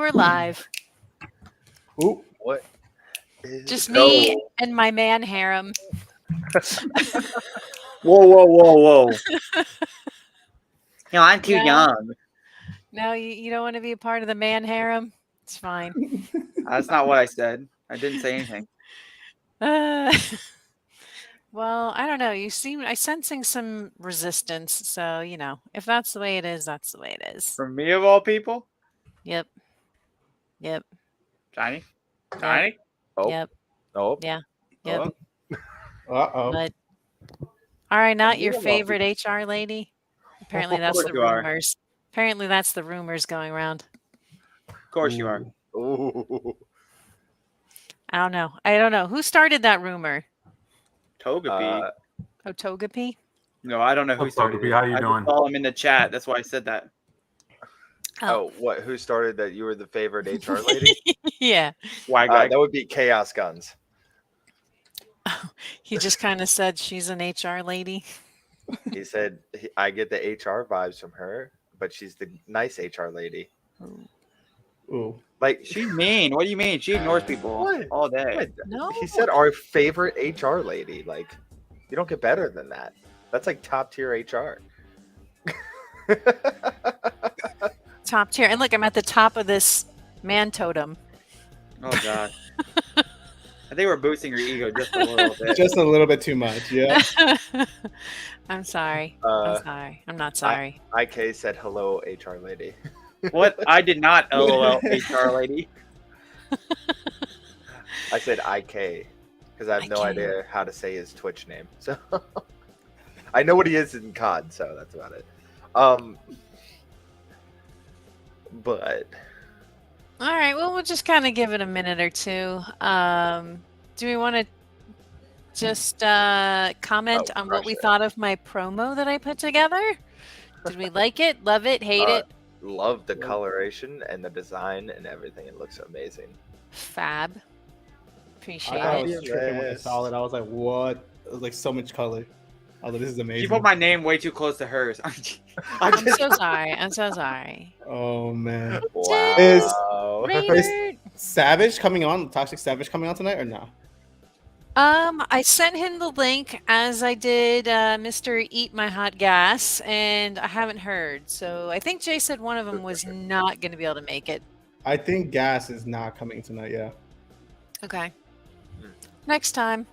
we're live. Ooh. What? Is Just no. me and my man harem. Whoa. I'm too No. young. No, you don't want to be a part of the man harem? It's fine. That's not what I said. I didn't say anything. Well, I don't know. I'm sensing some resistance. So, if that's the way it is, that's the way it is. For me of all people? Yep. Johnny? Oh. Yep. Oh. Yeah. Yep. Uh-oh. But, all right, not Me your of all favorite HR lady? Apparently that's course the you are. rumors. Apparently that's the rumors going around. Of course you are. Ooh. I don't know. Who started that rumor? Togepi. Oh, Togepi? No, I don't know who What's started up, it. Togepi? How you I doing? just saw him in the chat. That's why I said that. Oh, what? Who started that? You were the favorite HR lady? Yeah. Why, guy? That would be Chaos Guns. He just kind of said she's an HR lady. He said, I get the HR vibes from her, but she's the nice HR lady. Ooh. Like, She's mean. What do you mean? She ignores people What? all day. What? No. He said our favorite HR lady. Like, you don't get better than that. That's like top tier HR. Top tier. And look, I'm at the top of this man totem. Oh, God. I think we're boosting her ego just a little bit. Just a little bit too much, yeah. I'm sorry. I'm not sorry. IK said hello, HR lady. What? I did not LOL HR lady. I said IK because I have no IK. idea how to say his Twitch name. So I know what he is in COD, so that's about it. But All right. Well, we'll just kind of give it a minute or two. Do we want to just comment on what we Russia. thought of my promo that I put together? Did we like it? Love it? Hate it? love the coloration and the design and everything. It looks amazing. Fab. I Appreciate thought it. it was tripping when I saw it. I was like, what? It was like so much color. I was like, this is amazing. She put my name way too close to hers. I'm so sorry. I'm so sorry. Oh, man. Wow. Raynard. Savage coming on? Toxic Savage coming on tonight or no? I sent him the link as I did Mr. Eat My Hot Gas, and I haven't heard. So I think Jay said one of them was not going to be able to make it. I think Gas is not coming tonight, yeah. Okay. Next time.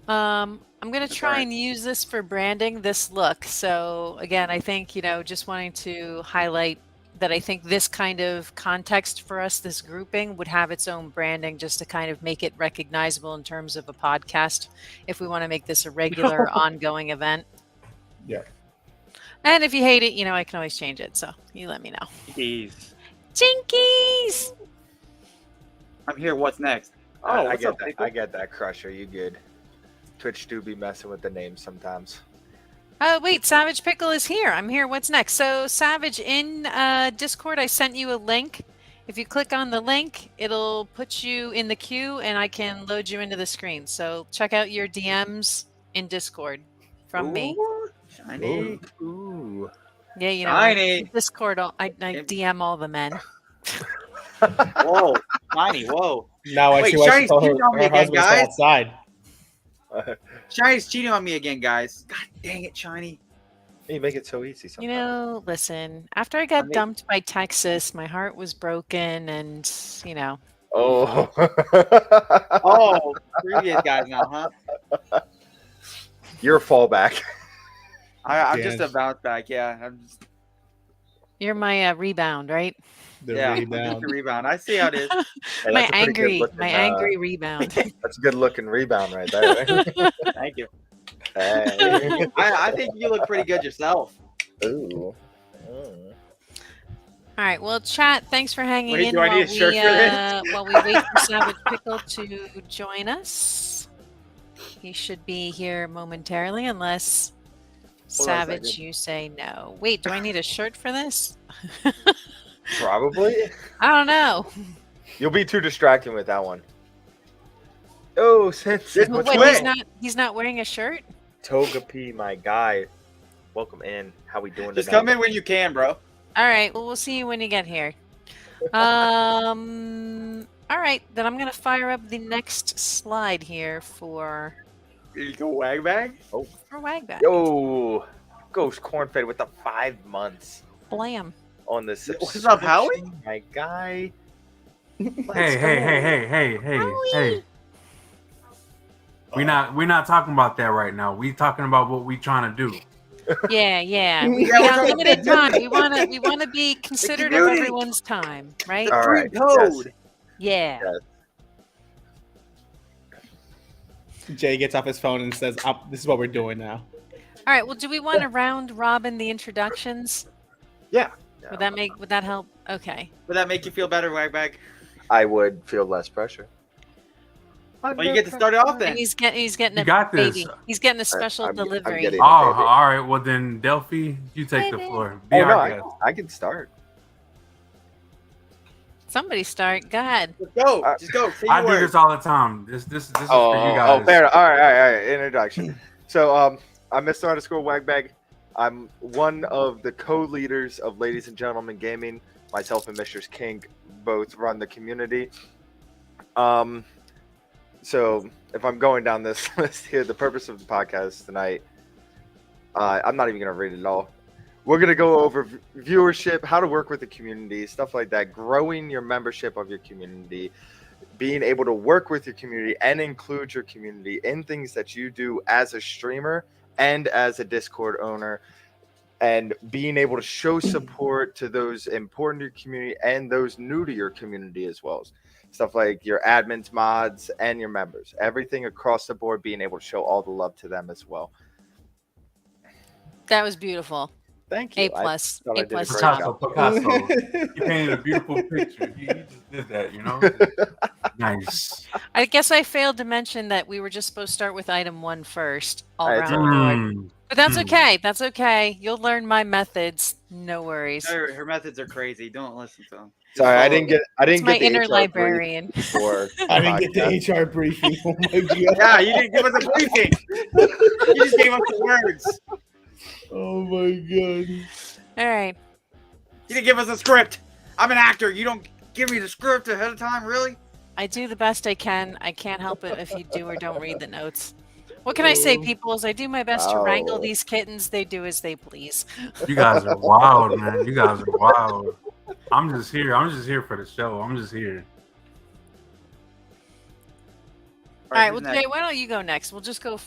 I'm going to try and use this for branding, this look. So again, I think, just wanting to highlight that I think this kind of context for us, this grouping, would have its own branding just to kind of make it recognizable in terms of a podcast if we want to make this a regular ongoing event. Yeah. And if you hate it, I can always change it. So you let me know. Jeez. Jinkies! I'm here. What's next? I what's get up, that. people? I get that, Crusher. You good? Twitch do be messing with the names sometimes. Oh, wait, Savage Pickle is here. I'm here. What's next? So, Savage, in Discord, I sent you a link. If you click on the link, it'll put you in the queue, and I can load you into the screen. So, check out your DMs in Discord from me. Ooh, shiny. Ooh. Yeah, Shiny. Discord, I DM all the men. Whoa. Shiny. Whoa. Now I Wait, see why she Shiny's told her, cheating on me her again, husband to stay guys. outside. Shiny's cheating on me again, guys. God dang it, Shiny. You make it so easy sometimes. Listen, after I got dumped by Texas, my heart was broken, and, Oh. Oh, previous guys now, huh? You're a fallback. I'm just a bounce back. Yeah, I'm just you're my rebound, right? The I'm rebound. just a rebound. I see how it is. Hey, My that's a pretty good looking, angry rebound. That's a good looking rebound right there. Thank you. Hey. I think you look pretty good yourself. Ooh. All right. Well, chat, thanks for hanging Wait, in do I while need a shirt for this? while we wait for Savage Pickle to join us. He should be here momentarily, unless Hold on a Savage, second. you say no. Wait, do I need a shirt for this? Probably. I don't know. You'll be too distracting with that one. Oh, since This- But Which wait, way? he's not wearing a shirt? Togepi, my guy. Welcome in. How we doing Just tonight? come in when you can, bro. All right. Well, we'll see you when you get here. All right, then I'm gonna fire up the next slide here for Here you go, Wagbag. Wagbag. Yo, Ghost Cornfed with the 5 months Blam. on the What's up, Howie? subscription, my guy. Hey. We're not talking about that right now. We talking about what we trying to do. Yeah. We Yeah, got we're limited time. We wanna be considerate of community. everyone's time, right? All Free right, code. Yeah. Jay gets off his phone and says, "This is what we're doing now." All right. Well, do we want to round robin the introductions? Yeah. Would that help? Okay. Would that make you feel better, Wagbag? I would feel less pressure. Well, you get to start it off then. And he's getting You a got this. baby. He's getting a special I'm delivery. getting- Oh, all right. Well then, Delphi, you take the Baby. floor. Be Oh, no, our guest. I can start. Somebody start. Go ahead. Let's go. Just go. Say I your do word. this all the time. This is for you guys. Oh, fair. All right. Introduction. So, I'm Mr. Underscore Wagbag. I'm one of the co-leaders of Ladies and Gentlemen Gaming. Myself and Mr. King both run the community. So if I'm going down this list here, the purpose of the podcast tonight, I'm not even gonna read it all. We're gonna go over viewership, how to work with the community, stuff like that, growing your membership of your community, being able to work with your community and include your community in things that you do as a streamer and as a Discord owner, and being able to show support to those important to your community and those new to your community as well. Stuff like your admins, mods, and your members. Everything across the board, being able to show all the love to them as well. That was beautiful. Thank you. A plus. thought I A did a plus great job. job. Picasso. You painted a beautiful picture. You just did that, you know? Nice. I guess I failed to mention that we were just supposed to start with item 1 first. All All right, round board. Mm. But that's Hmm. okay. That's okay. You'll learn my methods. No worries. Her methods are crazy. Don't listen to them. Sorry, I didn't get. I It's didn't my get the inner HR brief librarian. before I didn't the get the HR briefing. Oh my god. Yeah, you didn't give us a briefing. You just gave us the words. Oh my god. All right. You didn't give us a script. I'm an actor. You don't give me the script ahead of time, really? I do the best I can. I can't help it if you do or don't read the notes. What can I say, people? Is I do my best to wrangle Oh. these kittens. They do as they please. You guys are wild, man. You guys are wild. I'm just here. I'm just here for the show. I'm just here. All right. who's Well, next? Jay, why don't you go next? We'll just go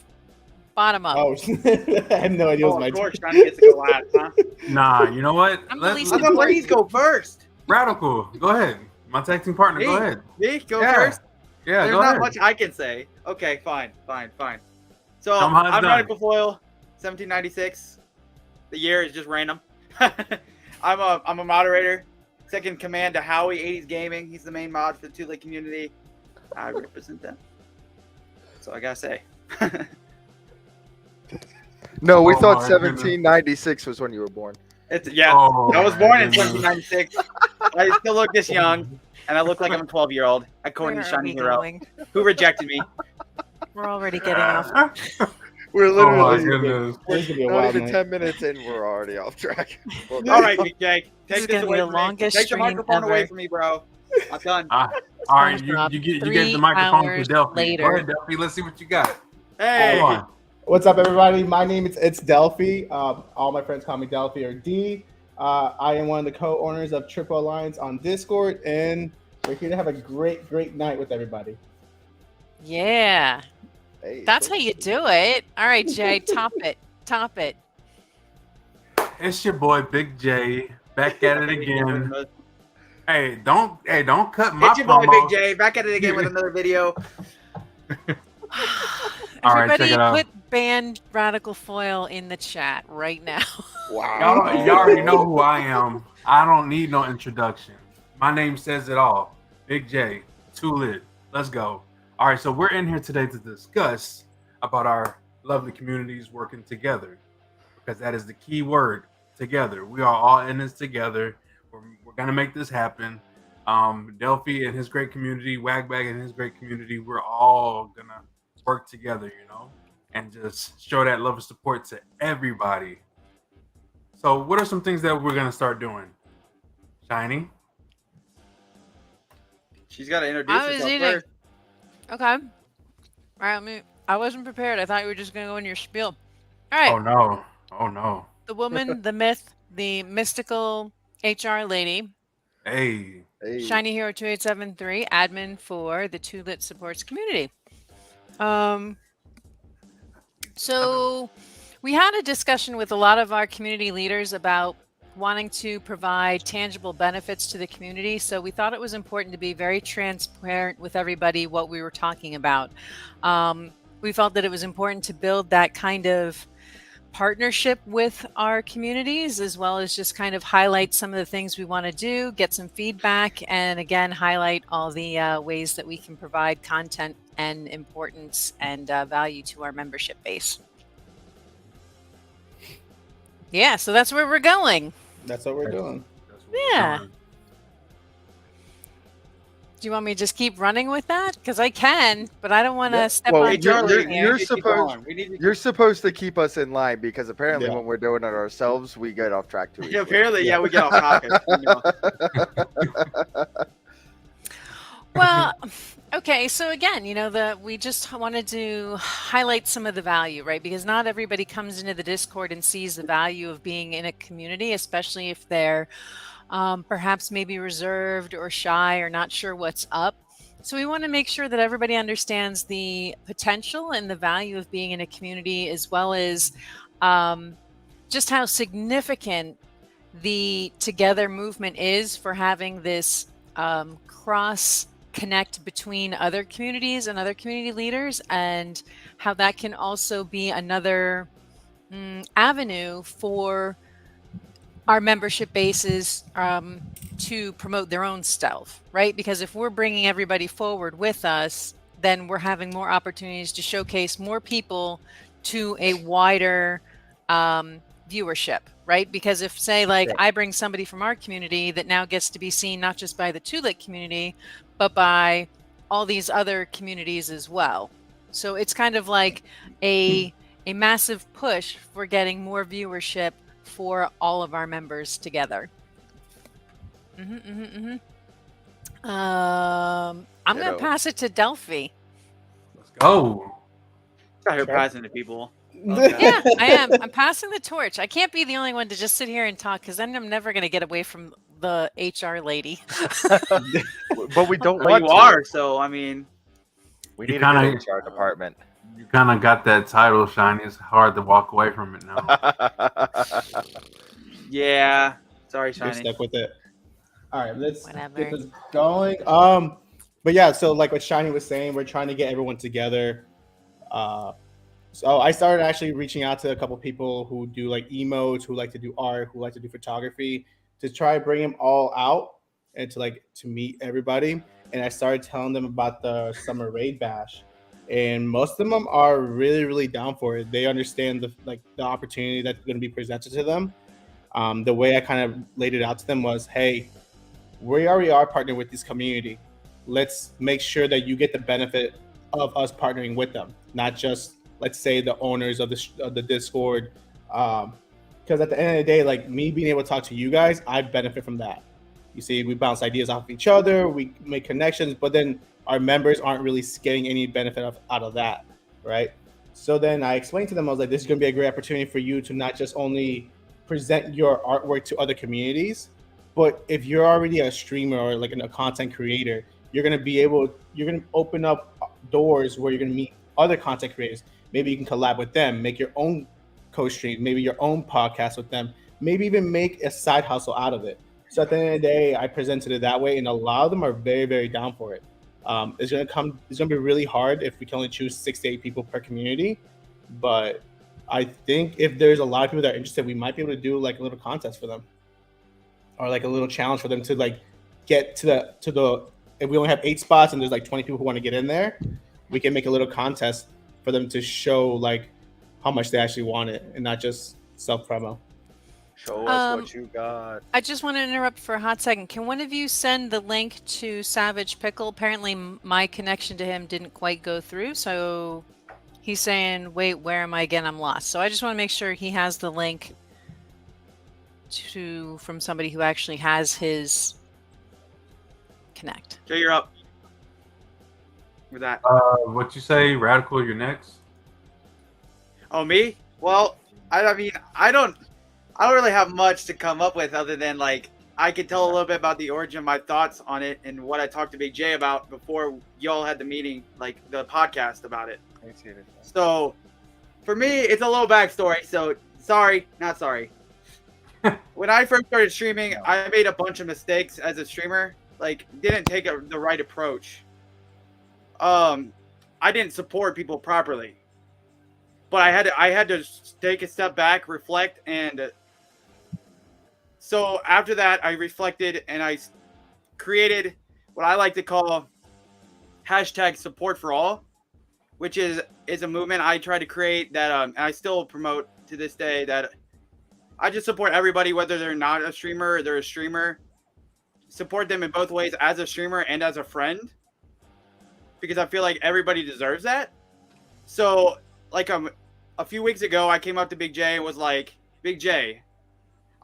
bottom up. Oh, I had no idea it was Oh, my of course, turn. trying to get to go last, huh? Nah, you know what? I'm the least I thought Louise go first. Radical. Go ahead. My tag team partner. Go Me? ahead. Me? Go Yeah. first? Yeah, There's go not ahead. much I can say. Okay, fine. So, Tell 'em how it's I'm done. Radical Foil, 1796. The year is just random. I'm a moderator. Second command to Howie, 80s Gaming. He's the main mod for the Two Lake community. I represent them. That's all I gotta say. No, we Oh thought my goodness. 1796 was when you were born. Yeah, Oh, I was my born in goodness. 1796. I still look this young, and I look like I'm a 12-year-old, according Where to are Shiny we Hero, going? who rejected me. We're already getting off. We're Oh my literally goodness. This is gonna be a not wild even night. 10 minutes in. We're already off track. All right, Big Jake, This is take this gonna be away the from me. longest Take the stream microphone away ever. from me, bro. I'm done. All right, SpongeBob, you gave 3 the microphone to hours Delphi. later. Go ahead, Delphi. Let's see what you got. Hey, Come on. What's up, everybody? My name is Delphi. All my friends call me Delphi or D. I am one of the co-owners of Triple Alliance on Discord, and we're here to have a great night with everybody. Yeah. Hey, That's how you do it. All right, Jay, top it. Top it. It's your boy Big J back at it again. Hey, don't cut my It's your boy, promo. Big J, back at it again with another video. All right, Everybody check it out. put band Radical Foil in the chat right now. Wow. Y'all already know who I am. I don't need no introduction. My name says it all. Big J, too lit. Let's go. All right, so we're in here today to discuss about our lovely communities working together, because that is the key word, together. We are all in this together. We're gonna make this happen. Delphi and his great community, Wagbag and his great community, we're all gonna work together, you know, and just show that love and support to everybody. So what are some things that we're gonna start doing? Shiny? She's got to introduce I was herself eating. first. Okay. All right. I wasn't prepared. I thought you were just going to go in your spiel. All right. Oh no. Oh no. The woman, the myth, the mystical HR lady, Hey. Hey. Shiny Hero 2873, admin for the Two Lit Supports community. So we had a discussion with a lot of our community leaders about wanting to provide tangible benefits to the community. So we thought it was important to be very transparent with everybody what we were talking about. We felt that it was important to build that kind of partnership with our communities, as well as just kind of highlight some of the things we want to do, get some feedback, and again, highlight all the ways that we can provide content and importance and value to our membership base. Yeah, so that's where we're going. That's what we're doing. That's what we're Yeah. doing. Do you want me to just keep running with that? Because I can, but I don't want to Yeah. step Well, on Hey, you're- toes Charlie, you're here. keep supposed- going. We need to. You're supposed to keep us in line because apparently Yeah. when we're doing it ourselves, we get off track too easily. Yeah, apparently, yeah, we get off topic. You know. Well, okay. So again, we just wanted to highlight some of the value, right? Because not everybody comes into the Discord and sees the value of being in a community, especially if they're perhaps maybe reserved or shy or not sure what's up. So we want to make sure that everybody understands the potential and the value of being in a community, as well as just how significant the Together movement is for having this cross connect between other communities and other community leaders, and how that can also be another avenue for our membership bases to promote their own stuff, right? Because if we're bringing everybody forward with us, then we're having more opportunities to showcase more people to a wider viewership, right? Because if, say, like, Right. I bring somebody from our community that now gets to be seen not just by the Two Lit community, but by all these other communities as well. So it's kind of like a massive push for getting more viewership for all of our members together. I'm going Ditto. to pass it to Delphi. Let's go. Got her Sure. passing to people. Yeah, I am. I'm passing the torch. I can't be the only one to just sit here and talk, because then I'm never going to get away from the HR lady. But we don't Well, want you to. are, so I mean, We You need a good kinda- HR department. You kind of got that title, Shiny. It's hard to walk away from it now. yeah. Sorry, You're Shiny. stuck with it. All right, let's Whatever. get this going. But yeah, so like what Shiny was saying, we're trying to get everyone together. So I started actually reaching out to a couple people who do like emotes, who like to do art, who like to do photography, to try to bring them all out and to meet everybody. And I started telling them about the summer raid bash, and most of them are really, really down for it. They understand the opportunity that's going to be presented to them. The way I kind of laid it out to them was, hey, we already are partnered with this community. Let's make sure that you get the benefit of us partnering with them, not just, let's say, the owners of the Discord. Because at the end of the day, like me being able to talk to you guys, I benefit from that. You see, we bounce ideas off of each other, we make connections, but then our members aren't really getting any benefit out of that, right? So then I explained to them, I was like, this is going to be a great opportunity for you to not just only present your artwork to other communities, but if you're already a streamer or like a content creator, you're going to open up doors where you're going to meet other content creators. Maybe you can collab with them, make your own co-stream, maybe your own podcast with them, maybe even make a side hustle out of it. So at the end of the day, I presented it that way, and a lot of them are very, very down for it. It's gonna be really hard if we can only choose 6 to 8 people per community. But I think if there's a lot of people that are interested, we might be able to do like a little contest for them, or like a little challenge for them to like get to the. If we only have 8 spots and there's like 20 people who want to get in there, we can make a little contest for them to show like how much they actually want it, and not just self promo. Show us what you got. I just want to interrupt for a hot second. Can one of you send the link to Savage Pickle? Apparently my connection to him didn't quite go through, so he's saying, wait, where am I again? I'm lost. So I just want to make sure he has the link from somebody who actually has his connect. Jay, you're up. with that. What you say, Radical? You're next. Oh, me? Well, I mean, I don't really have much to come up with other than like I could tell a little bit about the origin of my thoughts on it and what I talked to Big J about before y'all had the meeting, like the podcast about it. So, for me, it's a little backstory. So, sorry, not sorry. When I first started streaming, I made a bunch of mistakes as a streamer. Like, didn't take the right approach. I didn't support people properly. But I had to take a step back, reflect, and so after that, I reflected and I created what I like to call hashtag support for all, which is a movement I try to create that and I still promote to this day, that I just support everybody, whether they're not a streamer or they're a streamer. Support them in both ways, as a streamer and as a friend, because I feel like everybody deserves that. So, like a few weeks ago, I came up to Big J and was like, Big J,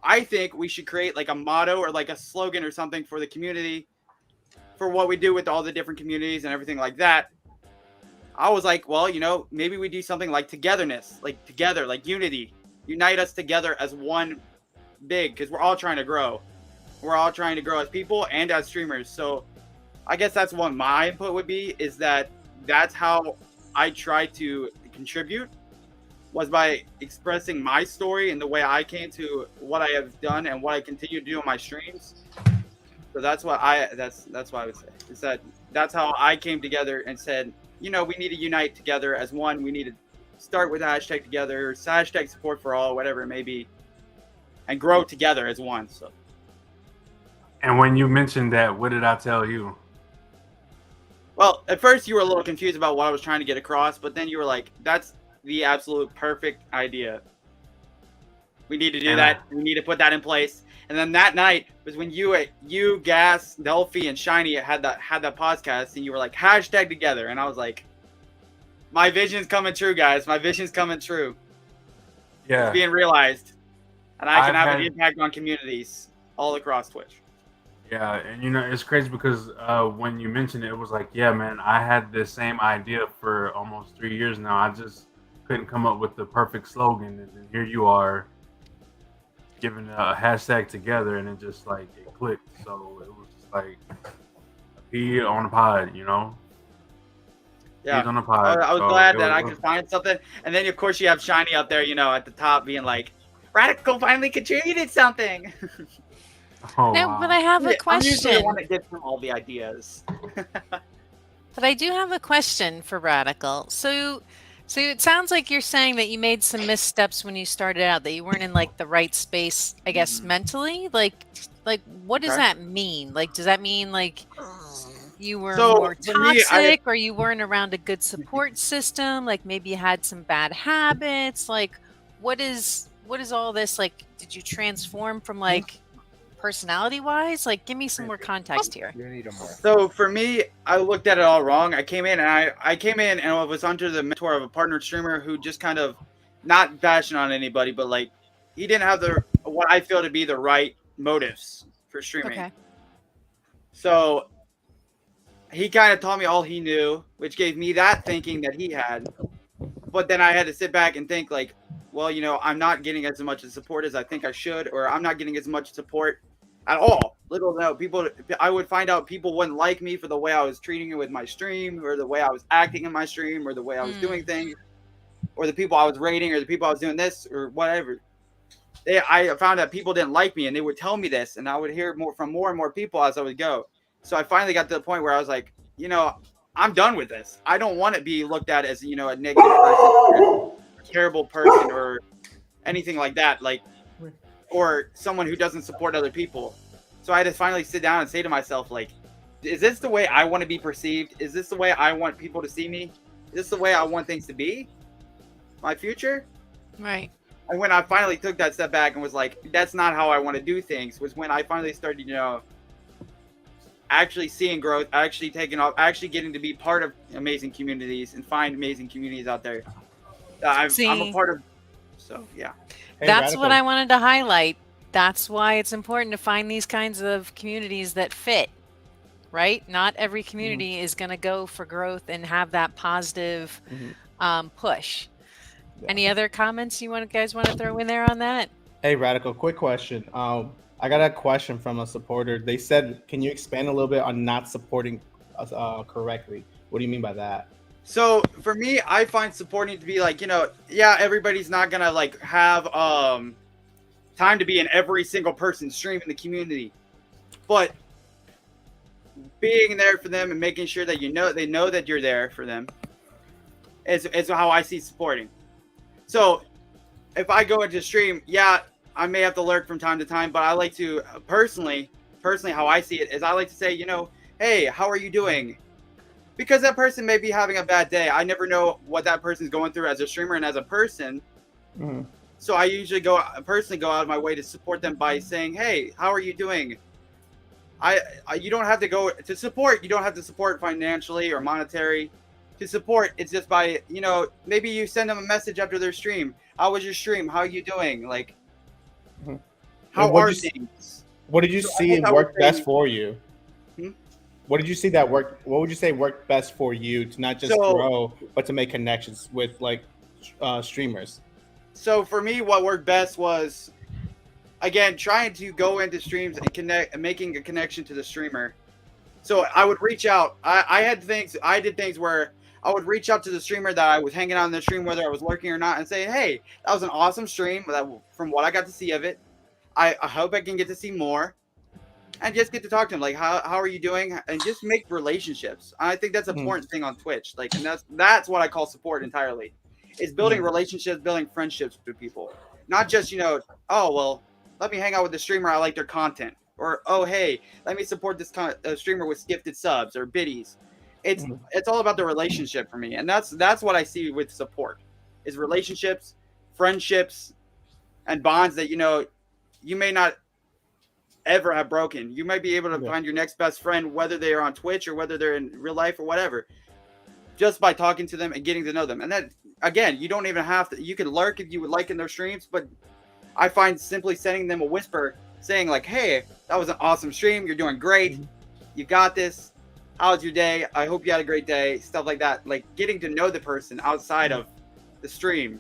I think we should create like a motto or like a slogan or something for the community, for what we do with all the different communities and everything like that. I was like, well, you know, maybe we do something like togetherness, like together, like unity, unite us together as one big, because we're all trying to grow. We're all trying to grow as people and as streamers. So I guess that's what my input would be, is that's how I try to contribute, was by expressing my story and the way I came to what I have done and what I continue to do on my streams. So that's what that's what I would say. Is that's how I came together and said, you know, we need to unite together as one. We need to start with hashtag together, hashtag support for all, whatever it may be, and grow together as one. So. And when you mentioned that, what did I tell you? Well, at first you were a little confused about what I was trying to get across, but then you were like, that's the absolute perfect idea. We need to do that. We need to put that in place. And then that night was when you, Gas, Delphi, and Shiny had that podcast, and you were like, hashtag together. And I was like, my vision's coming true, guys. My vision's coming true. Yeah. It's being realized. And I can have an impact on communities all across Twitch. Yeah, and you know, it's crazy because when you mentioned it, it was like, yeah, man, I had this same idea for almost 3 years now. I just couldn't come up with the perfect slogan, and then here you are giving a hashtag together, and it just like it clicked. So it was just like a pea on a pod, you know? Yeah, Peas on a pod. I was glad that I could find something. And then of course you have Shiny up there, you know, at the top being like, Radical finally contributed something. Oh, No, wow. but I have a I'm usually the question. one that gets them all the ideas. But I do have a question for Radical. So it sounds like you're saying that you made some missteps when you started out, that you weren't in like the right space, I guess, mentally. Like what does Okay. that mean? Like, does that mean like you were So, more for me, toxic, or you weren't around a good support system? Like maybe you had some bad habits? Like what is all this? Like, did you transform from like personality wise? Like, give me some more context here. So for me, I looked at it all wrong. I came in and I was under the mentor of a partner streamer who just kind of, not bashing on anybody, but like he didn't have what I feel to be the right motives for streaming. Okay. So he kind of taught me all he knew, which gave me that thinking that he had. But then I had to sit back and think like, well, you know, I'm not getting as much support as I think I should, or I'm not getting as much support at all. Little no, I would find out people wouldn't like me for the way I was treating it with my stream, or the way I was acting in my stream, or the way I was doing things, or the people I was rating, or the people I was doing this, or whatever. I found that people didn't like me, and they would tell me this, and I would hear from more and more people as I would go. So I finally got to the point where I was like, you know, I'm done with this. I don't want to be looked at as, you know, a negative person, a terrible person, or anything like that, like, or someone who doesn't support other people. So I had to finally sit down and say to myself, like, is this the way I want to be perceived? Is this the way I want people to see me? Is this the way I want things to be? My future? Right. And when I finally took that step back and was like, that's not how I want to do things, was when I finally started, you know, actually seeing growth, actually taking off, actually getting to be part of amazing communities and find amazing communities out there. I'm a part of. So, yeah. Hey, That's Radical. what I wanted to highlight. That's why it's important to find these kinds of communities that fit. right? Not every community is going to go for growth and have that positive push. Yeah. Any other comments you guys want to throw in there on that? Hey, Radical, quick question. I got a question from a supporter. They said, can you expand a little bit on not supporting us correctly? What do you mean by that? So for me, I find supporting to be like, yeah, everybody's not gonna like have time to be in every single person's stream in the community, but being there for them and making sure that they know that you're there for them is how I see supporting. So if I go into stream, yeah, I may have to lurk from time to time, but I like to personally how I see it is I like to say, hey, how are you doing? Because that person may be having a bad day. I never know what that person's going through as a streamer and as a person. Mhm. So I usually personally go out of my way to support them by saying, hey, how are you doing? You don't have to go to support. You don't have to support financially or monetary. To support, it's just by, maybe you send them a message after their stream. How was your stream? How are you doing? Like, Mhm. how And what are you s- things? What did you So I see guess I would work best say- for you? Hmm? What did you see that worked? What would you say worked best for you to not just So- grow, but to make connections with like streamers? So for me, what worked best was, again, trying to go into streams and connect and making a connection to the streamer. So I would reach out. I did things where I would reach out to the streamer that I was hanging out in the stream, whether I was lurking or not, and say, hey, that was an awesome stream. From what I got to see of it, I hope I can get to see more. And just get to talk to them, like how are you doing, and just make relationships. I think that's an important thing on Twitch. Like, and that's what I call support entirely, is building relationships, building friendships with people, not just oh well, let me hang out with the streamer. I like their content, or oh hey, let me support this streamer with gifted subs or biddies. It's all about the relationship for me, and that's what I see with support, is relationships, friendships, and bonds that you may not ever have broken. You might be able to find your next best friend, whether they are on Twitch or whether they're in real life or whatever, just by talking to them and getting to know them. And that, again, you don't even have to. You can lurk if you would like in their streams, but I find simply sending them a whisper saying like, hey, that was an awesome stream. You're doing great. You got this. How's your day? I hope you had a great day. Stuff like that. Like getting to know the person outside of the stream.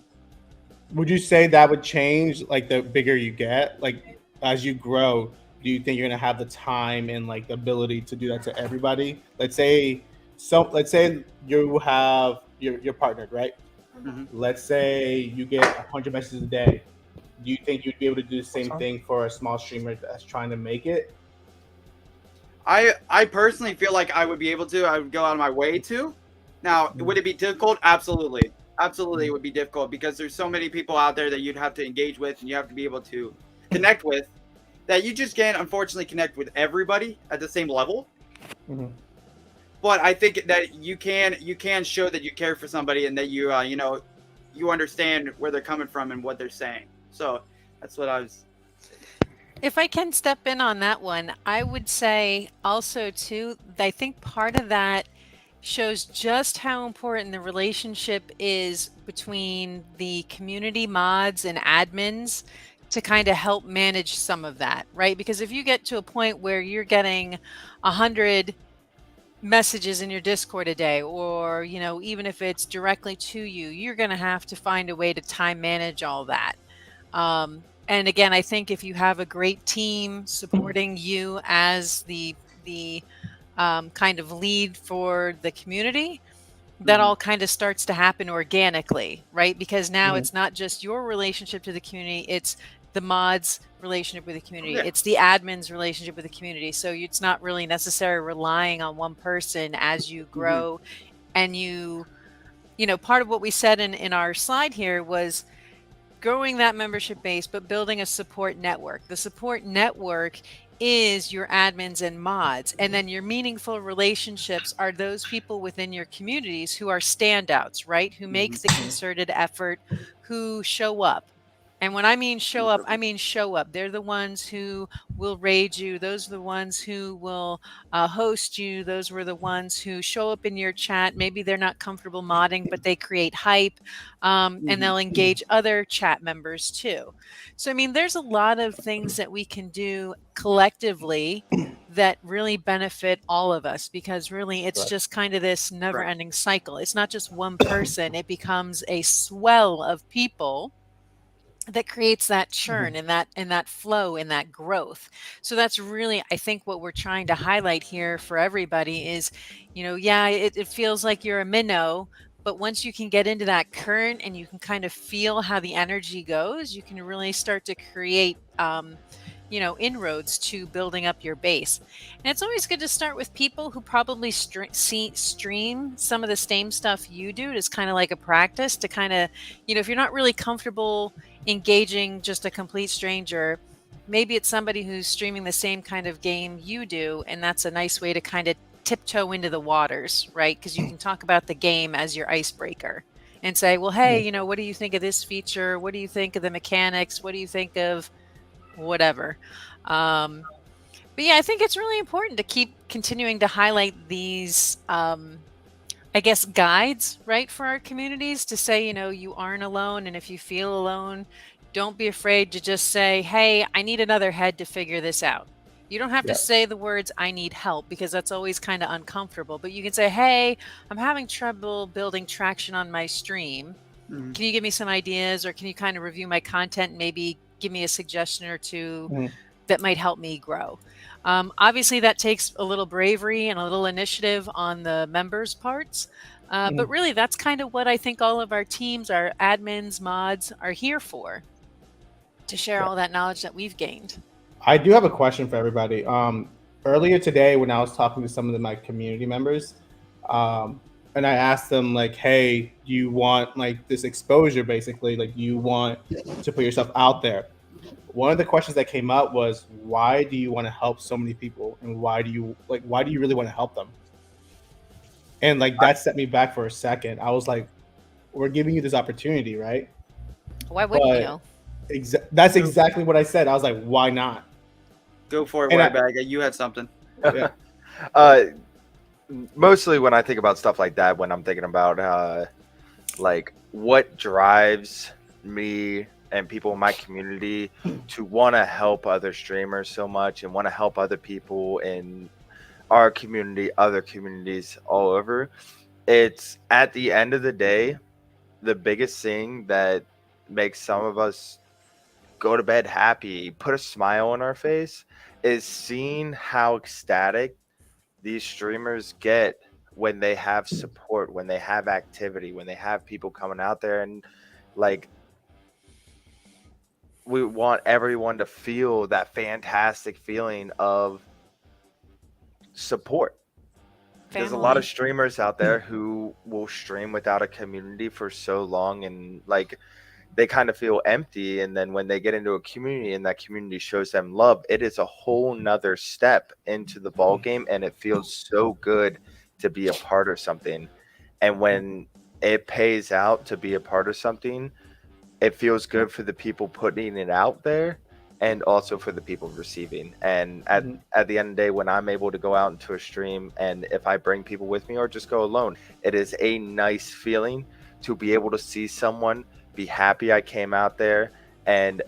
Would you say that would change like the bigger you get? Like as you grow, do you think you're gonna have the time and like the ability to do that to everybody? Let's say you have you're partnered, right? Mhm. Let's say you get 100 messages a day. Do you think you'd be able to do the same thing for a small streamer that's trying to make it? I personally feel like I would be able to. I would go out of my way to. Now, would it be difficult? Absolutely. Absolutely, it would be difficult because there's so many people out there that you'd have to engage with and you have to be able to connect with, that you just can't, unfortunately, connect with everybody at the same level. Mhm. But I think that you can show that you care for somebody and that you understand where they're coming from and what they're saying. So that's what I was. If I can step in on that one, I would say also too, I think part of that shows just how important the relationship is between the community mods and admins to kind of help manage some of that, right? Because if you get to a point where you're getting 100 messages in your Discord a day, or even if it's directly to you, you're going to have to find a way to time manage all that. And again, I think if you have a great team supporting you as the kind of lead for the community, that all kind of starts to happen organically, right? Because now it's not just your relationship to the community, it's the mods' relationship with the community. Yeah. It's the admin's relationship with the community. So it's not really necessarily relying on one person as you grow. And part of what we said in our slide here was growing that membership base, but building a support network. The support network is your admins and mods. And then your meaningful relationships are those people within your communities who are standouts, right? Who make the concerted effort, who show up. And when I mean show up, I mean show up. They're the ones who will raid you. Those are the ones who will host you. Those were the ones who show up in your chat. Maybe they're not comfortable modding, but they create hype, and they'll engage other chat members too. So, I mean, there's a lot of things that we can do collectively that really benefit all of us, because really it's Right. just kind of this never ending cycle. It's not just one person, it becomes a swell of people that creates that churn and that flow and that growth. So that's really, I think, what we're trying to highlight here for everybody is, yeah, it feels like you're a minnow, but once you can get into that current and you can kind of feel how the energy goes, you can really start to create inroads to building up your base. And it's always good to start with people who probably stream some of the same stuff you do. It's kind of like a practice to kind of, if you're not really comfortable engaging just a complete stranger, maybe it's somebody who's streaming the same kind of game you do, and that's a nice way to kind of tiptoe into the waters, right? Because you can talk about the game as your icebreaker and say, well, hey, what do you think of this feature? What do you think of the mechanics? What do you think of whatever? But yeah, I think it's really important to keep continuing to highlight these I guess guides, right, for our communities, to say, you aren't alone. And if you feel alone, don't be afraid to just say, hey, I need another head to figure this out. You don't have to say the words, I need help, because that's always kind of uncomfortable. But you can say, hey, I'm having trouble building traction on my stream. Can you give me some ideas, or can you kind of review my content and maybe give me a suggestion or two that might help me grow? Obviously, that takes a little bravery and a little initiative on the members' parts. But really, that's kind of what I think all of our teams, our admins, mods are here for, to share all that knowledge that we've gained. I do have a question for everybody. Earlier today, when I was talking to some of my community members, and I asked them, like, hey, you want like this exposure, basically, like you want to put yourself out there. One of the questions that came up was, why do you want to help so many people, and why do you really want to help them? And like that set me back for a second. I was like, we're giving you this opportunity, right? Why wouldn't you? That's exactly what I said. I was like, why not? Go for it, Whitebag. You had something. Mostly when I think about stuff like that, when I'm thinking about like what drives me and people in my community to want to help other streamers so much, and want to help other people in our community, other communities all over. It's, at the end of the day, the biggest thing that makes some of us go to bed happy, put a smile on our face, is seeing how ecstatic these streamers get when they have support, when they have activity, when they have people coming out there. And like, we want everyone to feel that fantastic feeling of support. There's a lot of streamers out there who will stream without a community for so long, and like they kind of feel empty. And then when they get into a community and that community shows them love, it is a whole nother step into the ball game, and it feels so good to be a part of something. And when it pays out to be a part of something, it feels good for the people putting it out there, and also for the people receiving. And at the end of the day, when I'm able to go out into a stream, and if I bring people with me or just go alone, it is a nice feeling to be able to see someone be happy I came out there. And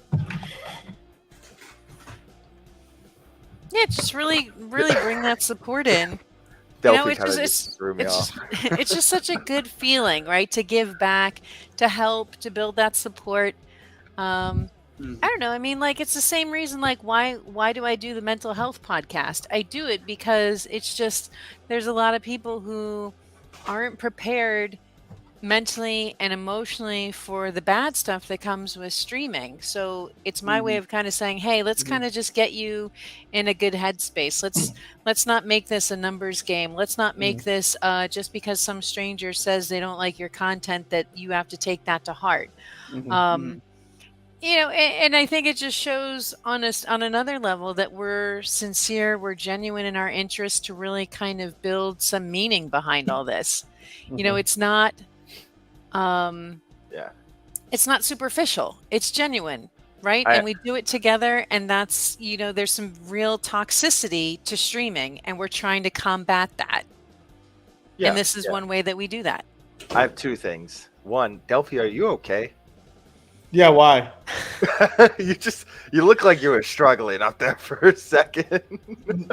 yeah, just really bring that support in. Delphi kind of just threw me off. It's just such a good feeling, right? To give back, to help, to build that support. I don't know. I mean, like, it's the same reason, like, why do I do the mental health podcast? I do it because it's just, there's a lot of people who aren't prepared mentally and emotionally for the bad stuff that comes with streaming. So it's my way of kind of saying, hey, let's kind of just get you in a good headspace. Let's not make this a numbers game. Let's not make this just because some stranger says they don't like your content that you have to take that to heart. You know, and I think it just shows on another level that we're sincere, we're genuine in our interest to really kind of build some meaning behind all this. You know, it's not it's not superficial. It's genuine, right? I- And we do it together, and that's, there's some real toxicity to streaming, and we're trying to combat that. Yeah, And this is yeah. one way that we do that. I have two things. One, Delphi, are you okay? Yeah, why? you look like you were struggling up there for a second.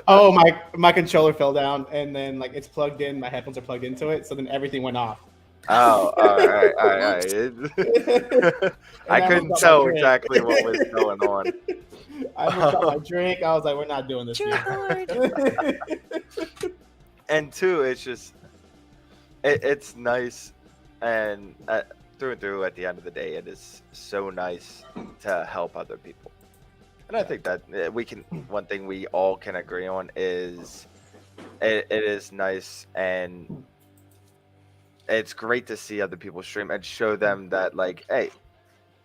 Oh, my controller fell down, and then like it's plugged in. My headphones are plugged into it, so then everything went off. Oh, all right. I couldn't tell exactly what was going on. I almost got my drink. I was like, we're not doing this. Dear here. Lord. And two, it's just, it's nice, and through and through, at the end of the day, it is so nice to help other people. And I think that one thing we all can agree on is it is nice, and it's great to see other people stream and show them that, like, hey,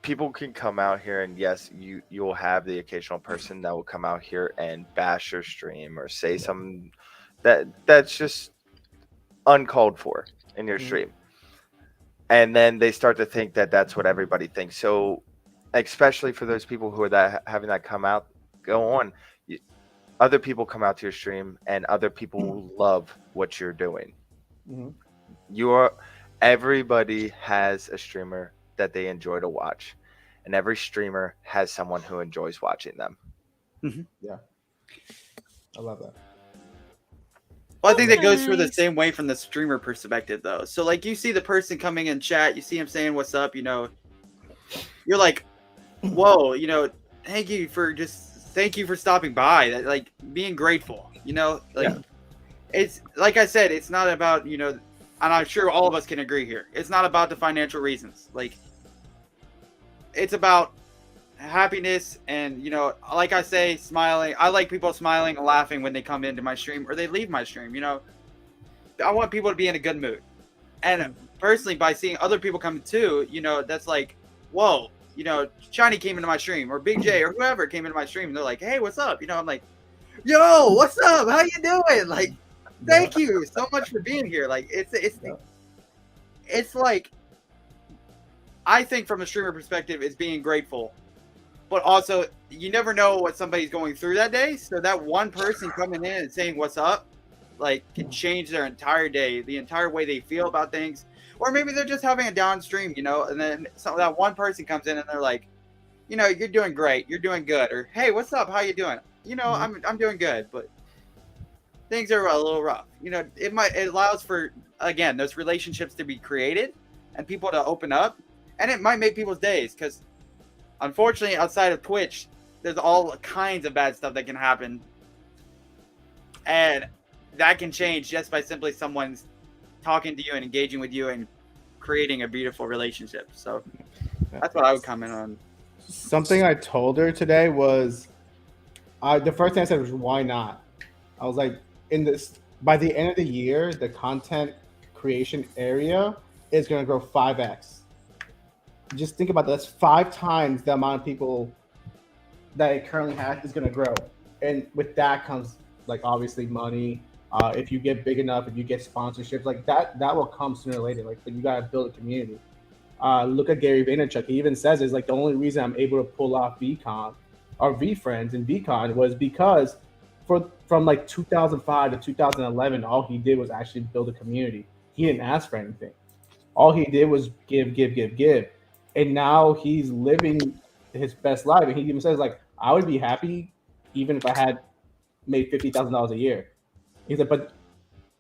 people can come out here, and yes, you'll have the occasional person that will come out here and bash your stream or say something that's just uncalled for in your stream. And then they start to think that that's what everybody thinks. So especially for those people who are having that go on, other people come out to your stream, and other people love what you're doing. Everybody has a streamer that they enjoy to watch, and every streamer has someone who enjoys watching them. Yeah, I love that. Well, I think that goes for the Nice. same way from the streamer perspective, though. So, like, you see the person coming in chat, you see him saying "What's up?" You're like, "Whoa!" Thank you for stopping by. That, like, being grateful. It's like I said, it's not about and I'm sure all of us can agree here. It's not about the financial reasons. Like, it's about happiness and like I say, smiling. I like people smiling and laughing when they come into my stream or they leave my stream. I want people to be in a good mood, and personally, by seeing other people come too, that's like, whoa, Shiny came into my stream, or Big J, or whoever came into my stream, and they're like, hey, what's up? I'm like, yo, what's up? How you doing? Like, thank you so much for being here. Like, it's like, I think from a streamer perspective, it's being grateful. But also, you never know what somebody's going through that day. So that one person coming in and saying "What's up," like, can change their entire day, the entire way they feel about things. Or maybe they're just having a down stream, and then that one person comes in and they're like, you're doing great, you're doing good, or hey, what's up? How you doing? I'm doing good, but things are a little rough. It allows for, again, those relationships to be created and people to open up, and it might make people's days, because unfortunately, outside of Twitch, there's all kinds of bad stuff that can happen. And that can change just by simply someone's talking to you and engaging with you and creating a beautiful relationship. So that's what I would comment on. Something I told her today was, the first thing I said was, why not? I was like, by the end of the year, the content creation area is going to grow 5x. Just think about that. That's 5 times the amount of people that it currently has is going to grow. And with that comes, like, obviously money. If you get big enough, if you get sponsorships, like that will come sooner or later. Like, but you got to build a community. Look at Gary Vaynerchuk. He even says, it's like, the only reason I'm able to pull off VCon or VFriends and VCon was because from like 2005 to 2011, all he did was actually build a community. He didn't ask for anything. All he did was give. And now he's living his best life. And he even says, like, I would be happy even if I had made $50,000 a year. He said, but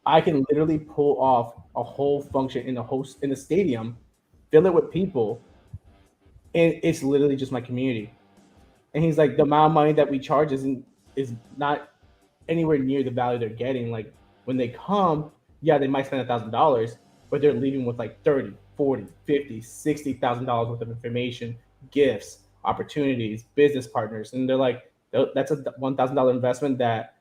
I can literally pull off a whole function in the stadium, fill it with people, and it's literally just my community. And he's like, the amount of money that we charge is not anywhere near the value they're getting. Like, when they come, yeah, they might spend $1,000, but they're leaving with like 30, 40, 50, $60,000 worth of information, gifts, opportunities, business partners. And they're like, that's a $1,000 investment that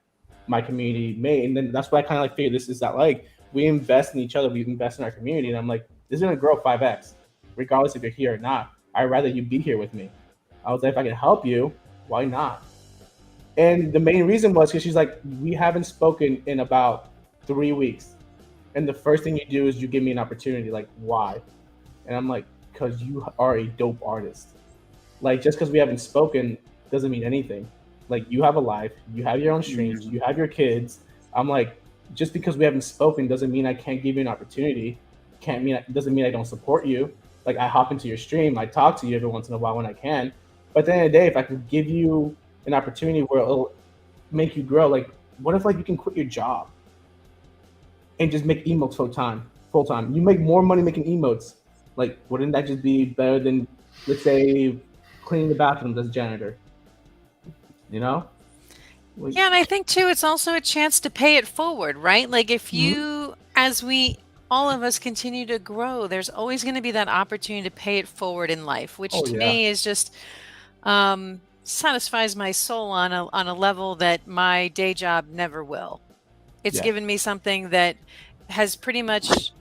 my community made. And then that's why I kind of like figured this is that, like, we invest in each other, we invest in our community. And I'm like, this is going to grow 5x, regardless if you're here or not. I'd rather you be here with me. I was like, if I can help you, why not? And the main reason was because she's like, we haven't spoken in about 3 weeks. And the first thing you do is you give me an opportunity. Like, why? And I'm like, because you are a dope artist. Like just because we haven't spoken doesn't mean anything. Like you have a life, you have your own streams, you have your kids. I'm like, just because we haven't spoken doesn't mean I can't give you an opportunity. Can't mean doesn't mean I don't support you. Like I hop into your stream, I talk to you every once in a while when I can. But at the end of the day, if I could give you an opportunity where it'll make you grow, like what if like you can quit your job and just make emotes full time? You make more money making emotes. Like wouldn't that just be better than, let's say, cleaning the bathrooms as a janitor? You know? Like, Yeah, and I think too, it's also a chance to pay it forward, right? Like if you, as we, all of us continue to grow, there's always going to be that opportunity to pay it forward in life, which Oh, to yeah. me is just satisfies my soul on a level that my day job never will. It's Yeah. given me something that has pretty much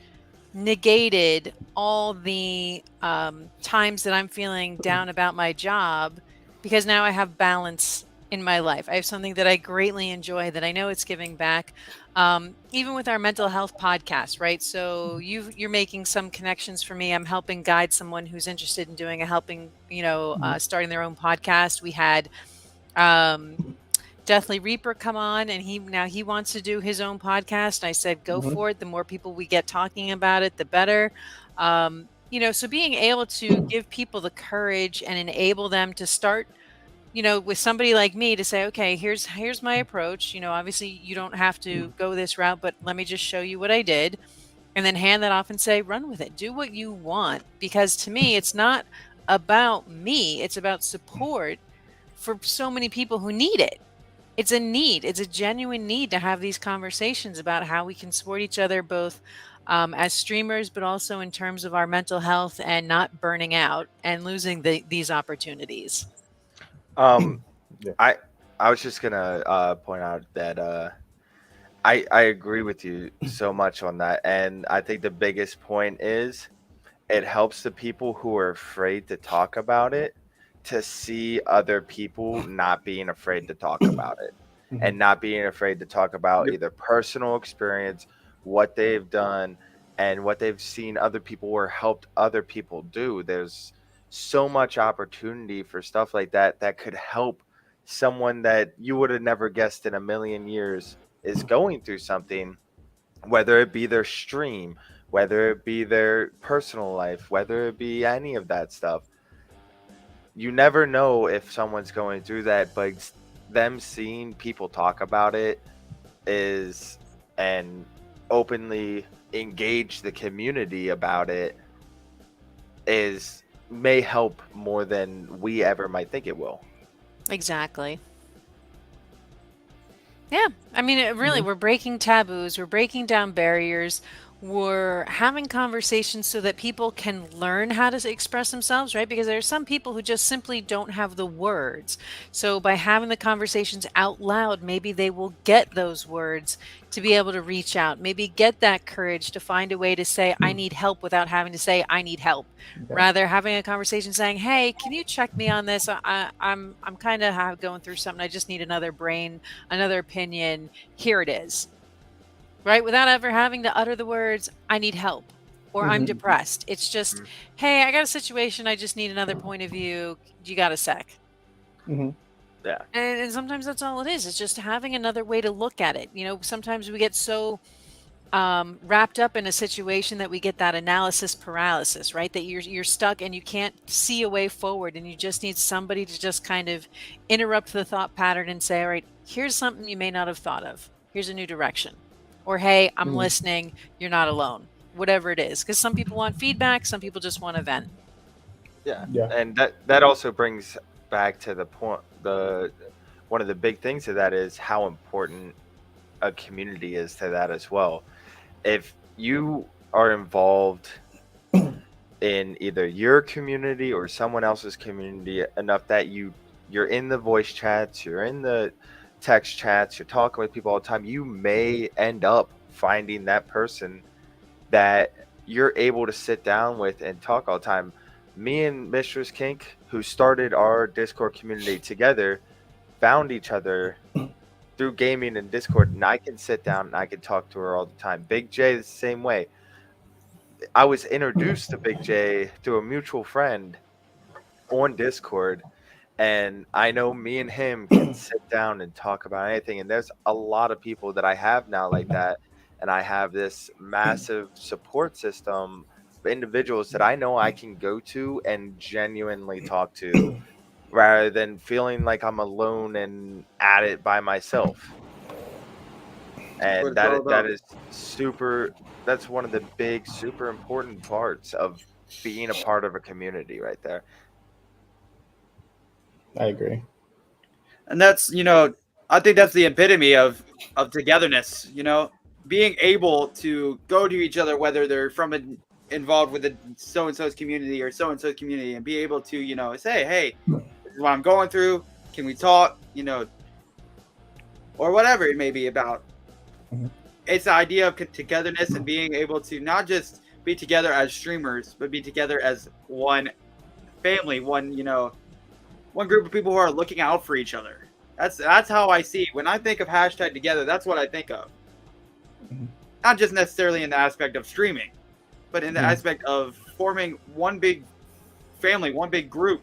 negated all the times that I'm feeling down about my job, because now I have balance in my life. I have something that I greatly enjoy that I know it's giving back. Even with our mental health podcast, right? So you're making some connections for me. I'm helping guide someone who's interested in doing starting their own podcast. We had Deathly Reaper come on, and he wants to do his own podcast. I said, go for it. The more people we get talking about it, the better. So being able to give people the courage and enable them to start, with somebody like me to say, okay, here's my approach. Obviously you don't have to go this route, but let me just show you what I did, and then hand that off and say, run with it. Do what you want. Because to me, it's not about me. It's about support for so many people who need it. It's a need. It's a genuine need to have these conversations about how we can support each other, both as streamers, but also in terms of our mental health and not burning out and losing these opportunities. Yeah. I was just gonna point out that I agree with you so much on that, and I think the biggest point is it helps the people who are afraid to talk about it to see other people not being afraid to talk about it, and not being afraid to talk about either personal experience, what they've done, and what they've seen other people or helped other people do. There's so much opportunity for stuff like that that could help someone that you would have never guessed in a million years is going through something, whether it be their stream, whether it be their personal life, whether it be any of that stuff. You never know if someone's going through that, but them seeing people talk about it and openly engage the community about it may help more than we ever might think it will. Exactly. Yeah. I mean, really, we're breaking taboos. We're breaking down barriers. We're having conversations so that people can learn how to express themselves, right? Because there are some people who just simply don't have the words. So by having the conversations out loud, maybe they will get those words to be able to reach out, maybe get that courage to find a way to say, I need help, without having to say, I need help. Okay. Rather having a conversation saying, hey, can you check me on this? I'm kind of going through something. I just need another brain, another opinion. Here it is. Right? Without ever having to utter the words, I need help, or I'm depressed. It's just, hey, I got a situation. I just need another point of view. You got a sec? Yeah. And sometimes that's all it is. It's just having another way to look at it. Sometimes we get so wrapped up in a situation that we get that analysis paralysis, right? That you're stuck and you can't see a way forward, and you just need somebody to just kind of interrupt the thought pattern and say, all right, here's something you may not have thought of. Here's a new direction. Or, hey, I'm listening. You're not alone. Whatever it is. Because some people want feedback. Some people just want to vent. Yeah. Yeah. And that also brings back to the point, one of the big things of that is how important a community is to that as well. If you are involved in either your community or someone else's community enough that you're in the voice chats, you're in the text chats, you're talking with people all the time, you may end up finding that person that you're able to sit down with and talk all the time. Me and Mistress Kink, who started our Discord community together, found each other through gaming and Discord, and I can sit down and I can talk to her all the time. Big J the same way. I was introduced to Big J through a mutual friend on Discord, and I know me and him can sit down and talk about anything. And there's a lot of people that I have now like that, and I have this massive support system of individuals that I know I can go to and genuinely talk to, rather than feeling like I'm alone and at it by myself. And What it's all that about. is super. That's one of the big, super important parts of being a part of a community, right there. I agree. And that's, I think that's the epitome of togetherness, being able to go to each other, whether they're involved with a so and so's community or so and so's community, and be able to, say, hey, this is what I'm going through. Can we talk? Or whatever it may be about. Mhm. It's the idea of togetherness and being able to not just be together as streamers, but be together as one family, one group of people who are looking out for each other. That's how I see it. When I think of hashtag together, that's what I think of. Mhm. Not just necessarily in the aspect of streaming, but in the Mhm. aspect of forming one big family, one big group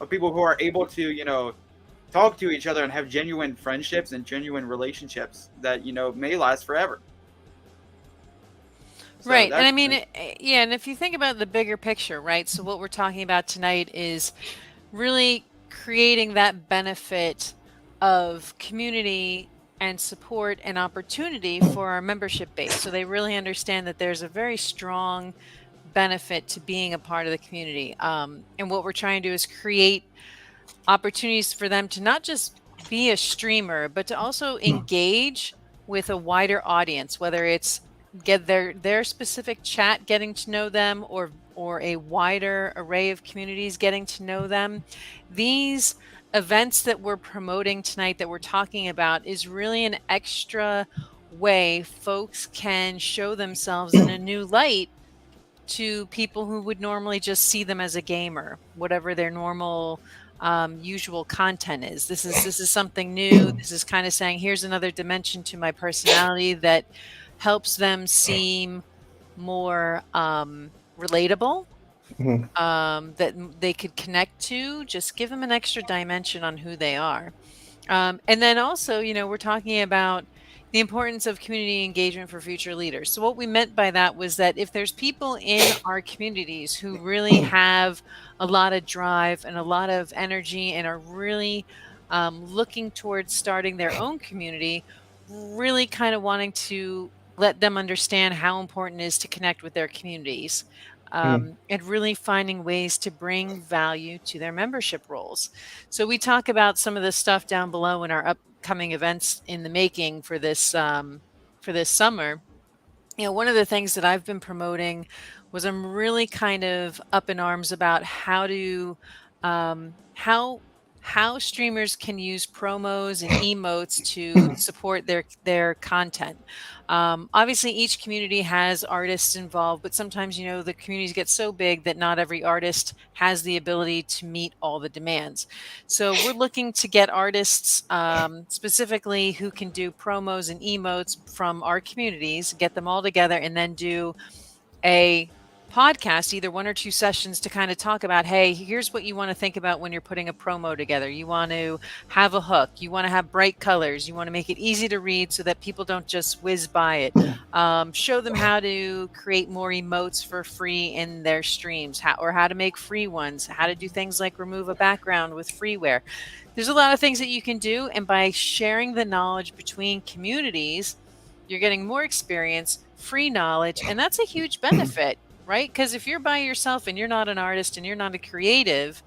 of people who are able to, talk to each other and have genuine friendships and genuine relationships that, may last forever. So Right. And I that's mean, yeah, and if you think about the bigger picture, right? So what we're talking about tonight is really creating that benefit of community and support and opportunity for our membership base. So they really understand that there's a very strong benefit to being a part of the community. And what we're trying to do is create opportunities for them to not just be a streamer, but to also engage with a wider audience, whether it's get their specific chat getting to know them, or a wider array of communities getting to know them. These events that we're promoting tonight, that we're talking about, is really an extra way folks can show themselves in a new light to people who would normally just see them as a gamer, whatever their normal usual content is. This is something new. This is kind of saying, here's another dimension to my personality that helps them seem more relatable, Mhm. that they could connect to. Just give them an extra dimension on who they are. And then also, we're talking about the importance of community engagement for future leaders. So what we meant by that was that if there's people in our communities who really have a lot of drive and a lot of energy and are really looking towards starting their own community, really kind of wanting to let them understand how important it is to connect with their communities, and really finding ways to bring value to their membership roles. So we talk about some of this stuff down below in our upcoming events in the making for this summer. One of the things that I've been promoting was I'm really kind of up in arms about how to how streamers can use promos and emotes to support their content. Obviously, each community has artists involved, but sometimes the communities get so big that not every artist has the ability to meet all the demands. So we're looking to get artists specifically who can do promos and emotes from our communities, get them all together, and then do a podcast, either 1 or 2 sessions, to kind of talk about, hey, here's what you want to think about when you're putting a promo together. You want to have a hook. You want to have bright colors. You want to make it easy to read so that people don't just whiz by it. Show them how to create more emotes for free in their streams, or how to make free ones, how to do things like remove a background with freeware. There's a lot of things that you can do. And by sharing the knowledge between communities, you're getting more experience, free knowledge, and that's a huge benefit, right? Because if you're by yourself and you're not an artist and you're not a creative,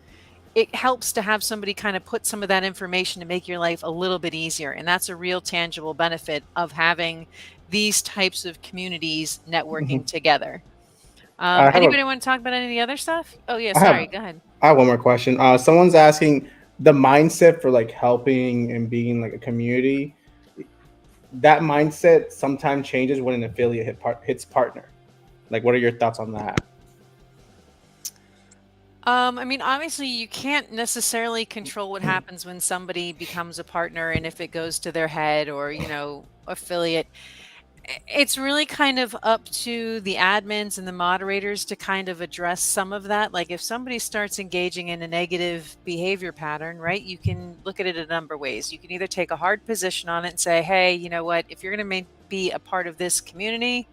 it helps to have somebody kind of put some of that information to make your life a little bit easier. And that's a real tangible benefit of having these types of communities networking together. I have a, Anybody want to talk about any of the other stuff? Oh, yeah, I sorry. have, Go ahead. I have one more question. Someone's asking the mindset for like helping and being like a community. That mindset sometimes changes when an affiliate hits partner. Like, what are your thoughts on that? I mean, obviously, you can't necessarily control what happens when somebody becomes a partner and if it goes to their head or, affiliate. It's really kind of up to the admins and the moderators to kind of address some of that. Like if somebody starts engaging in a negative behavior pattern, right, you can look at it a number of ways. You can either take a hard position on it and say, hey, you know what, if you're going to be a part of this community,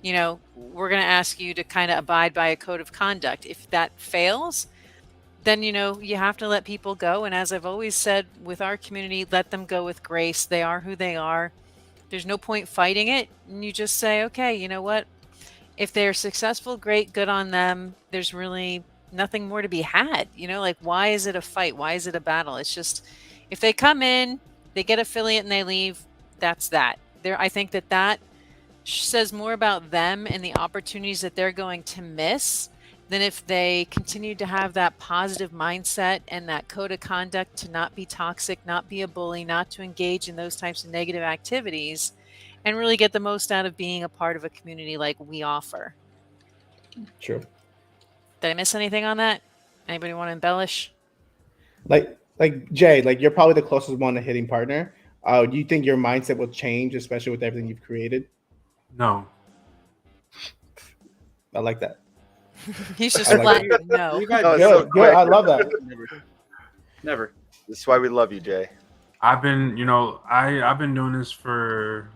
you know, we're going to ask you to kind of abide by a code of conduct. If that fails, then, you know, you have to let people go. And as I've always said with our community, let them go with grace. They are who they are. There's no point fighting it. And you just say, okay, you know what? If they're successful, great, good on them. There's really nothing more to be had. You know, like, why is it a fight? Why is it a battle? It's just, if they come in, they get affiliate and they leave, that's that. I think that says more about them and the opportunities that they're going to miss than if they continue to have that positive mindset and that code of conduct to not be toxic, not be a bully, not to engage in those types of negative activities, and really get the most out of being a part of a community like we offer. True. Did I miss anything on that? Anybody want to embellish? Like Jay, like you're probably the closest one to hitting partner. Do you think your mindset will change, especially with everything you've created? No. I like that. He's just I like flat. No. You guys Oh, Good, so good. quick. I love that. Never. This is why we love you, Jay. I've been, you know, I've been doing this for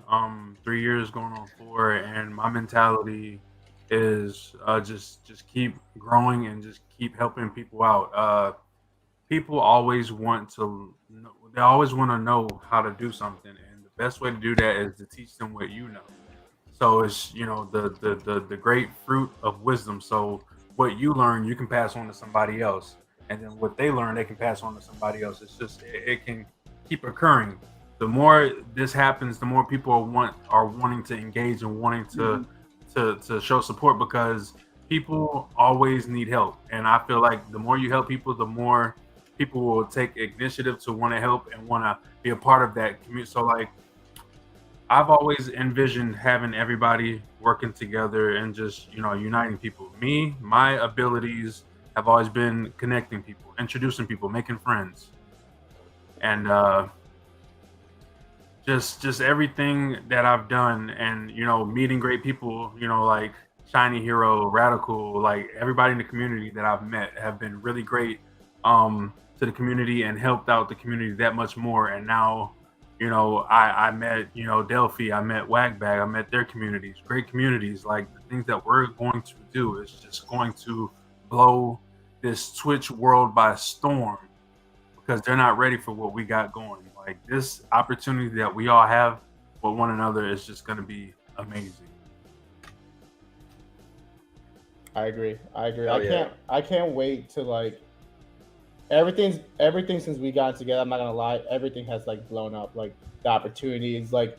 3 years, going on 4, and my mentality is just keep growing and just keep helping people out. People always want to know, they always want to know how to do something, and the best way to do that is to teach them what you know. So it's, you know, the great fruit of wisdom. So what you learn, you can pass on to somebody else, and then what they learn, they can pass on to somebody else. It's just it can keep occurring. The more this happens, the more people are wanting to engage and wanting to show support, because people always need help. And I feel like the more you help people, the more people will take initiative to want to help and want to be a part of that community. So like, I've always envisioned having everybody working together and just, you know, uniting people. My abilities have always been connecting people, introducing people, making friends, and just everything that I've done, and, you know, meeting great people, you know, like Shiny Hero, Radical, like everybody in the community that I've met have been really great to the community and helped out the community that much more. And now, you know, I met, you know, Delphi, I met Wagbag, I met their communities, great communities. Like, the things that we're going to do is just going to blow this Twitch world by storm, because they're not ready for what we got going. Like, this opportunity that we all have with one another is just going to be amazing. I agree. Oh, yeah. I can't wait to, like, everything since we got together, I'm not gonna lie, everything has like blown up. Like, the opportunities, like,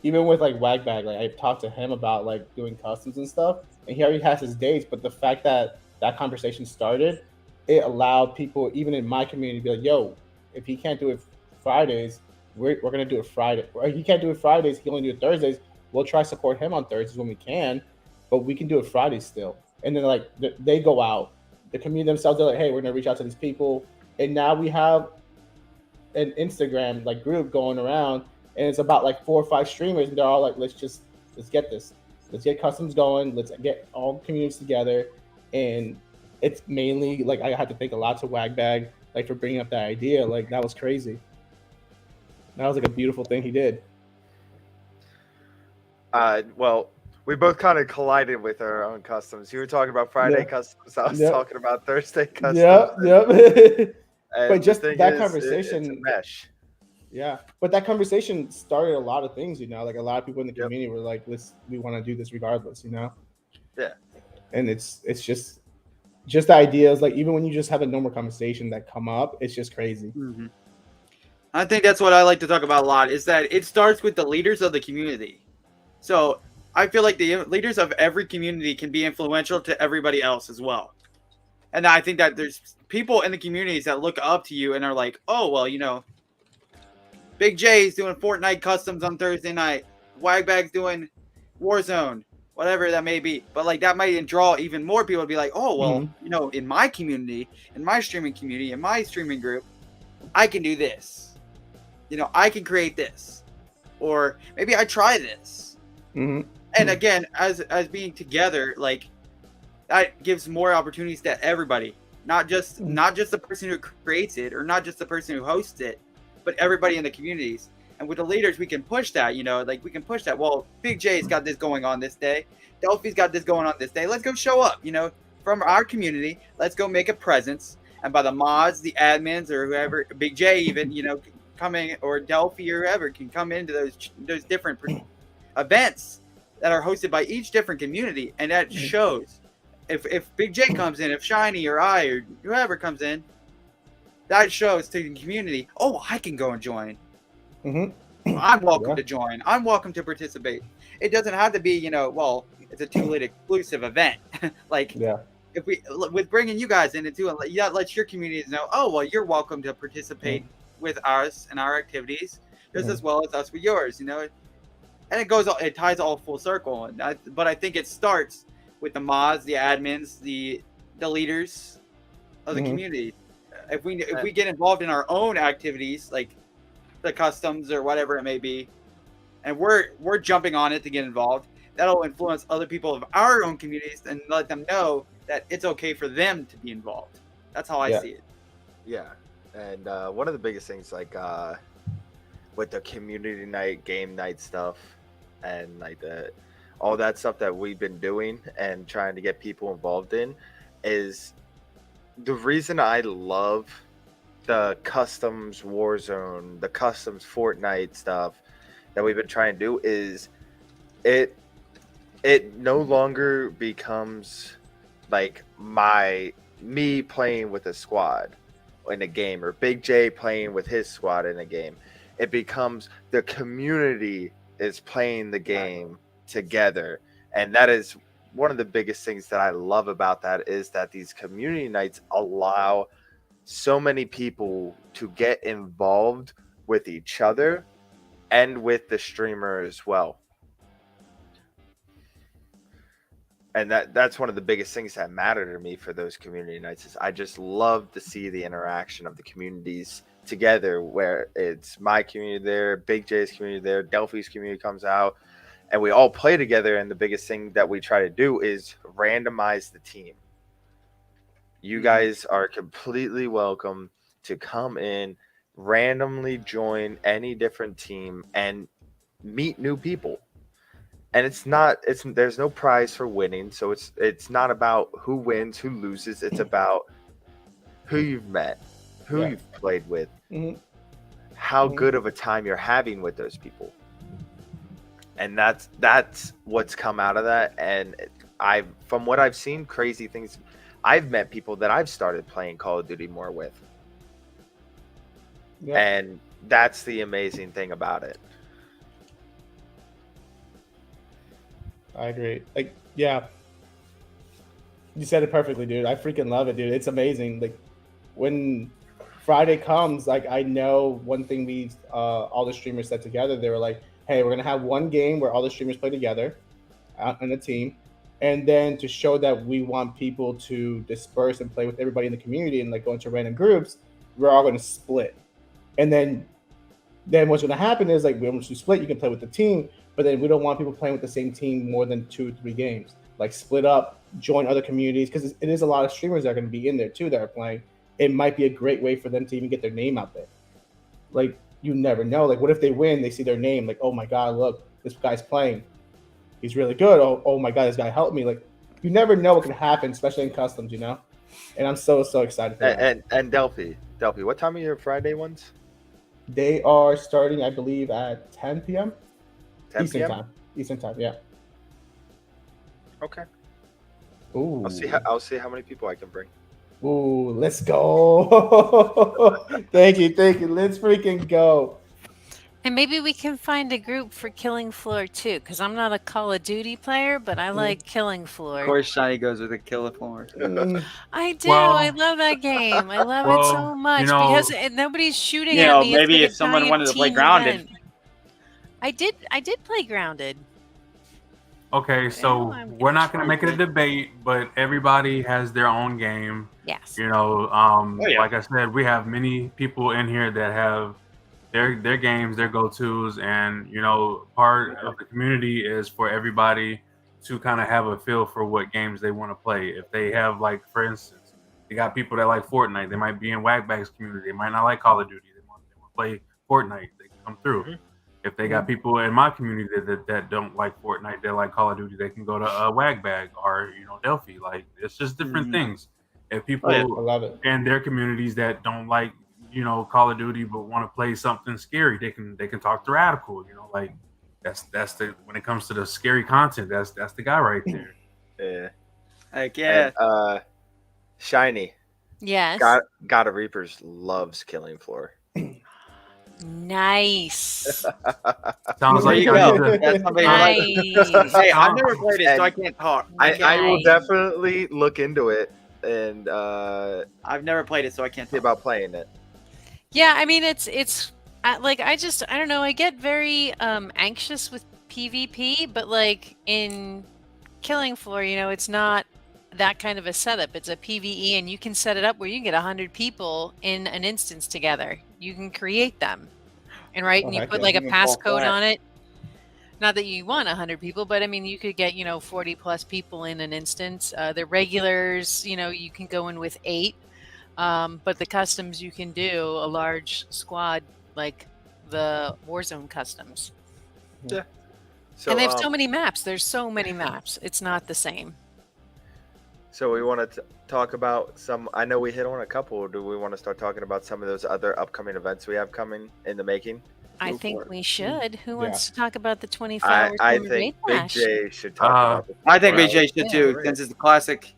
even with like Wagbag, like, I've talked to him about like doing customs and stuff, and he already has his dates. But the fact that conversation started, it allowed people even in my community to be like, yo, if he can't do it Fridays, we're gonna do it Friday. Or he can't do it Fridays, he only do it Thursdays. We'll try to support him on Thursdays when we can, but we can do it Fridays still. And then like they go out, the community themselves, they're like, hey, we're gonna reach out to these people. And now we have an Instagram like group going around, and it's about like 4 or 5 streamers, and they're all like, let's get this. Let's get customs going. Let's get all communities together. And it's mainly like, I had to thank a lot to Wagbag, like, for bringing up that idea. Like, that was crazy. That was like a beautiful thing he did. Well, we both kind of collided with our own customs. You were talking about Friday customs. I was talking about Thursday customs. Yep. And But just the thing that is, conversation, it's a mesh. yeah. But that conversation started a lot of things, you know. Like, a lot of people in the community were like, we want to do this regardless, you know. Yeah. And it's just the ideas, like, even when you just have a normal conversation that come up, it's just crazy. Mm-hmm. I think that's what I like to talk about a lot, is that it starts with the leaders of the community. So I feel like the leaders of every community can be influential to everybody else as well. And I think that there's people in the communities that look up to you and are like, oh, well, you know, Big J's doing Fortnite customs on Thursday night. Wagbag's doing Warzone, whatever that may be. But like, that might draw even more people to be like, oh, well, you know, in my community, in my streaming community, in my streaming group, I can do this. You know, I can create this. or maybe I try this. Mhm. And again, as being together, like that gives more opportunities to everybody, not just the person who creates it or not just the person who hosts it, but everybody in the communities. And with the leaders, we can push that, like we can push that. Well, Big J's got this going on this day. Delphi's got this going on this day. Let's go show up, from our community. Let's go make a presence. And by the mods, the admins, or whoever, Big J even, come in, or Delphi or whoever can come into those different events that are hosted by each different community. And that shows. If Big J comes in, if Shiny or I or whoever comes in, that shows to the community, oh, I can go and join. I'm welcome to join. I'm welcome to participate. It doesn't have to be, well, it's a Two-Lit exclusive event. If we, with bringing you guys in, and let your communities know, oh, well, you're welcome to participate with us and our activities, just as well as us with yours, And it ties all full circle. But I think it starts with the mods, the admins, the leaders of the community. If we get involved in our own activities, like the customs or whatever it may be, and we're jumping on it to get involved, that'll influence other people of our own communities and let them know that it's okay for them to be involved. That's how I see it. Yeah, and one of the biggest things, like with the community night, game night stuff, and like all that stuff that we've been doing and trying to get people involved in, is the reason I love the customs Warzone, the customs Fortnite stuff that we've been trying to do, is it no longer becomes like me playing with a squad in a game, or Big J playing with his squad in a game. It becomes the community is playing the game together. And that is one of the biggest things that I love about that, is that these community nights allow so many people to get involved with each other and with the streamer as well. And that's one of the biggest things that matter to me for those community nights, is I just love to see the interaction of the communities together, where it's my community there, Big J's community there, Delphi's community comes out, and we all play together. And the biggest thing that we try to do is randomize the team. You guys are completely welcome to come in, randomly join any different team, and meet new people. And there's no prize for winning, so it's not about who wins, who loses. It's about who you've met, who you've played with, how good of a time you're having with those people. And that's what's come out of that. And from what I've seen, crazy things. I've met people that I've started playing Call of Duty more with. And that's the amazing thing about it. I agree. Like, yeah. You said it perfectly, dude. I freaking love it, dude. It's amazing. Like, when Friday comes, like, I know one thing we all the streamers said together, they were like, hey, we're gonna have one game where all the streamers play together in a team. And then to show that we want people to disperse and play with everybody in the community and like go into random groups, we're all gonna split. And then what's gonna happen is, like, once you split, you can play with the team. But then we don't want people playing with the same team more than 2 or 3 games. Like, split up, join other communities, because it is a lot of streamers that are going to be in there too that are playing. It might be a great way for them to even get their name out there. Like, you never know. Like, what if they win? They see their name. Like, oh my God, look, this guy's playing. He's really good. Oh my God, this guy helped me. Like, you never know what can happen, especially in customs, And I'm so excited for that. And Delphi, what time are your Friday ones? They are starting, I believe, at 10 p.m. 10 Eastern p.m. time. Eastern time, yeah. Okay. Ooh. I'll see how many people I can bring. Ooh, let's go. Thank you. Let's freaking go. And maybe we can find a group for Killing Floor too, because I'm not a Call of Duty player, but I like Killing Floor. Of course, Shiny goes with a Killer Floor. I do. Well- I love that game. I love it so much because nobody's shooting at me. Maybe It's if like a someone wanted to play team Grounded. event. I did play Grounded. Okay, so I'm we're not going to make it a debate, but everybody has their own game. Yes. You know, yeah. like I said, we have many people in here that have their games, their go-tos, and part of the community is for everybody to kind of have a feel for what games they want to play. If they have, like, for instance, they got people that like Fortnite, they might be in Wagbag's community. They might not like Call of Duty. They want to play Fortnite. They can come through. Mhm. If they got people in my community that don't like Fortnite, they like Call of Duty, they can go to Wagbag or Delphi. Like, it's just different things. If people I love it. in their communities that don't like Call of Duty but want to play something scary, they can talk to Radical. Like, that's the when it comes to the scary content, that's the guy right there. Yeah. Heck yeah. And, Shiny. Yes. God of Reapers loves Killing Floor. Nice. Sounds There like you y'all go. need to- That's somebody who likes- Nice. Hey, I've never played it, so I can't talk. I will Nice. definitely look into it and I've never played it, so I can't see talk. about playing it. Yeah, I mean it's like I don't know, I get very anxious with PvP, but like in Killing Floor, it's not that kind of a setup. It's a PvE, and you can set it up where you can get 100 people in an instance together. You can create them, and and you heck put yeah. like a You can fall passcode flat. on it. Not that you want 100 people, but I mean you could get 40 plus people in an instance. The regulars, you can go in with 8. But the customs, you can do a large squad like the Warzone customs. So, And they have so many maps. There's so many maps. It's not the same. so we want to talk about some. I know we hit on a couple. Do we want to start talking about some of those other upcoming events we have coming in the making? I Go for think it. we should. Who Yeah. wants to talk about the 24-hour I summer think raid Big dash? J should talk Uh, about this. I think Well, BJ should too, yeah. since it's a classic.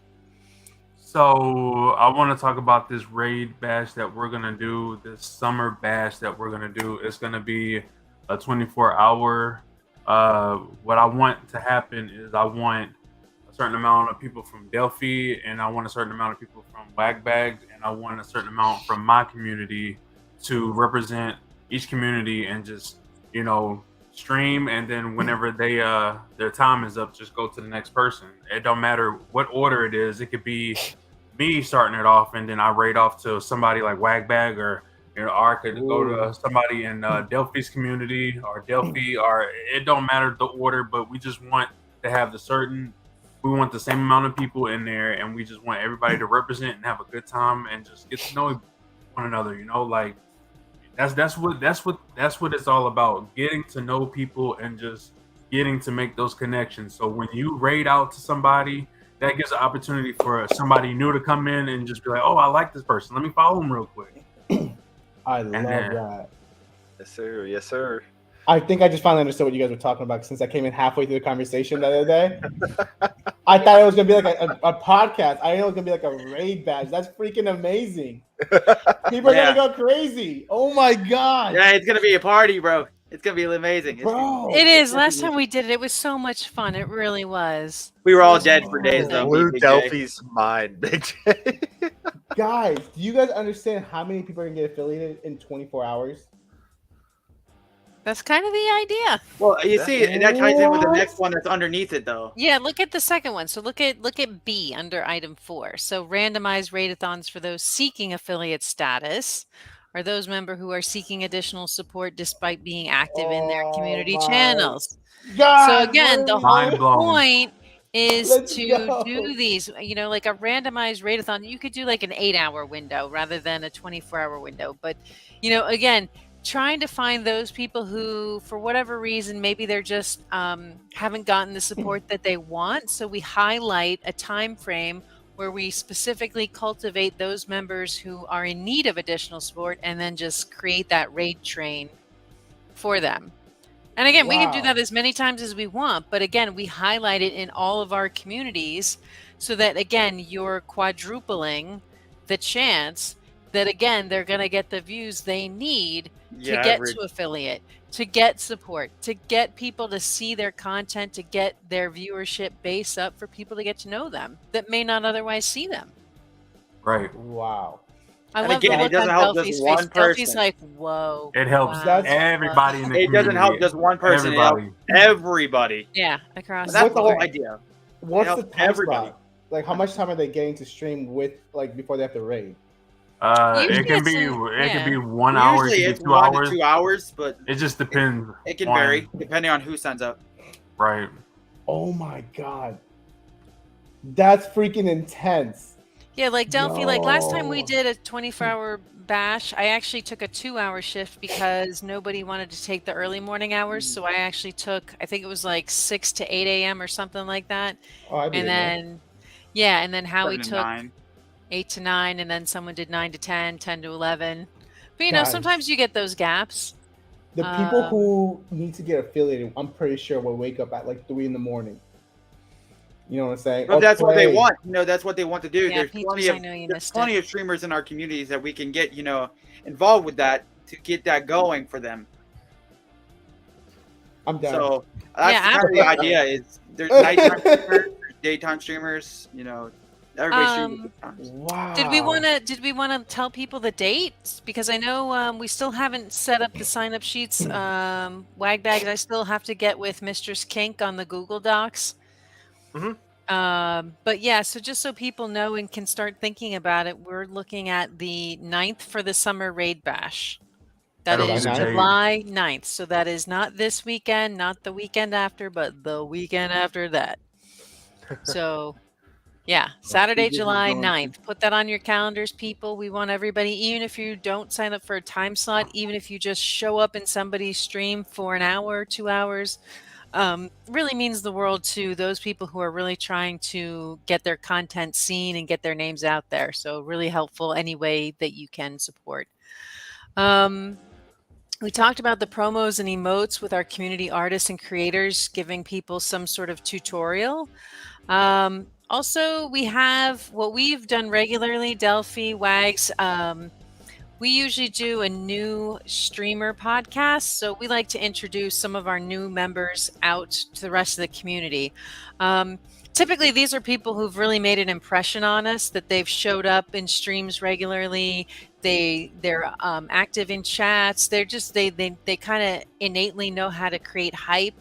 So I want to talk about this raid bash that we're gonna do, this summer bash that we're gonna do. It's gonna be a 24-hour. What I want to happen is I want a certain amount of people from Delphi, and I want a certain amount of people from Wagbag, and I want a certain amount from my community to represent each community and just stream, and then whenever they their time is up, just go to the next person. It don't matter what order it is. It could be me starting it off, and then I raid off to somebody like Wagbag, or or I could go to somebody in Delphi's community or Delphi, or it don't matter the order, but we just want to have we want the same amount of people in there, and we just want everybody to represent and have a good time and just get to know one another. Like that's what it's all about, getting to know people and just getting to make those connections. So when you raid out to somebody, that gives an opportunity for somebody new to come in and just be like, oh, I like this person, let me follow him real quick. I love then- that. Yes, sir. Yes, sir. I think I just finally understood what you guys were talking about since I came in halfway through the conversation the other day. I thought it was gonna be like a podcast. I didn't know it was gonna be like a raid badge. That's freaking amazing. People are Yeah. gonna go crazy. Oh my god, Yeah, it's gonna be a party, bro. It's gonna be amazing. bro! It is. Last time we did it, it was so much fun. It really was. We were all dead for days, though. Blew Big J. Delphi's mind, Big J. Guys, do you guys understand how many people are gonna get affiliated in 24 hours? That's kind of the idea. Well, you see, that ties in with the What? next one that's underneath it, though. Yeah, look at the second one. So look at B under item 4. So randomized raid-a-thons for those seeking affiliate status, or those member who are seeking additional support despite being active in their community Oh my channels. God, So again, the Mind whole blown. point is Let's to go. do these, like a randomized raid-a-thon. You could do like an 8-hour window rather than a 24-hour window. But, again, trying to find those people who, for whatever reason, maybe they're just haven't gotten the support that they want. So we highlight a time frame where we specifically cultivate those members who are in need of additional support, and then just create that raid train for them. And again, we can do Wow. that as many times as we want, but again, we highlight it in all of our communities so that, again, you're quadrupling the chance that, again, they're going to get the views they need to get to affiliate, to get support, to get people to see their content, to get their viewership base up for people to get to know them that may not otherwise see them. Right. Wow. I And love again, the it look doesn't on help just Delphi's one face. Delphi's person. like, whoa. It helps wow, That's- everybody in the It community. doesn't help just one person. It helps Everybody. everybody. Yeah, across That's the the whole board. idea. What's helps the time everybody. spot? Like, how much time are they getting to stream with, like, before they have to raid? Usually It can it's be in- it can be yeah. 1 hour, it Usually can it's be 2 1 hours. to 2 hours, but It just depends. it can on- vary depending on who signs up. Right. Oh my god, that's freaking intense. Yeah, like Delphi, like last time we Yo. did a 24-hour bash, I actually took a 2-hour shift because nobody wanted to take the early morning hours. So I actually took, I think it was like 6 to 8 a.m. or something like that. Oh, I'd be And in there. then, yeah, and then Howie 7 to took 9. 8 to 9, and then someone did 9 to 10, 10 to 11. But you know, Guys. sometimes you get those gaps. The people Um, who need to get affiliated, I'm pretty sure will wake up at like 3 in the morning. You know what I'm saying? But Or that's what they play. want. That's what they want to do. Yeah, There's Peaches, plenty of I know you there's missed plenty it. of streamers in our communities that we can get, involved with that to get that going for them. I'm down. So that's Yeah, kind of the idea. Is there's nighttime streamers, there's daytime streamers. Everybody streams at times. Wow. Did we want to tell people the dates? Because I know we still haven't set up the sign up sheets. Wagbags, I still have to get with Mistress Kink on the Google Docs. But yeah, so just so people know and can start thinking about it, we're looking at the 9th for the summer raid bash. That That'll is be the day. July 9th. So that is not this weekend, not the weekend after, but the weekend after that. So yeah, Saturday, Peaches is July going 9th. Put that on your calendars, people. We want everybody, even if you don't sign up for a time slot, even if you just show up in somebody's stream for an hour, 2 hours, really means the world to those people who are really trying to get their content seen and get their names out there. So really helpful any way that you can support. We talked about the promos and emotes with our community artists and creators, giving people some sort of tutorial. Also, we have what we've done regularly, Delphi, Wags. We usually do a new streamer podcast. So we like to introduce some of our new members out to the rest of the community. Typically, these are people who've really made an impression on us, that they've showed up in streams regularly. They're active in chats. They're just they kind of innately know how to create hype.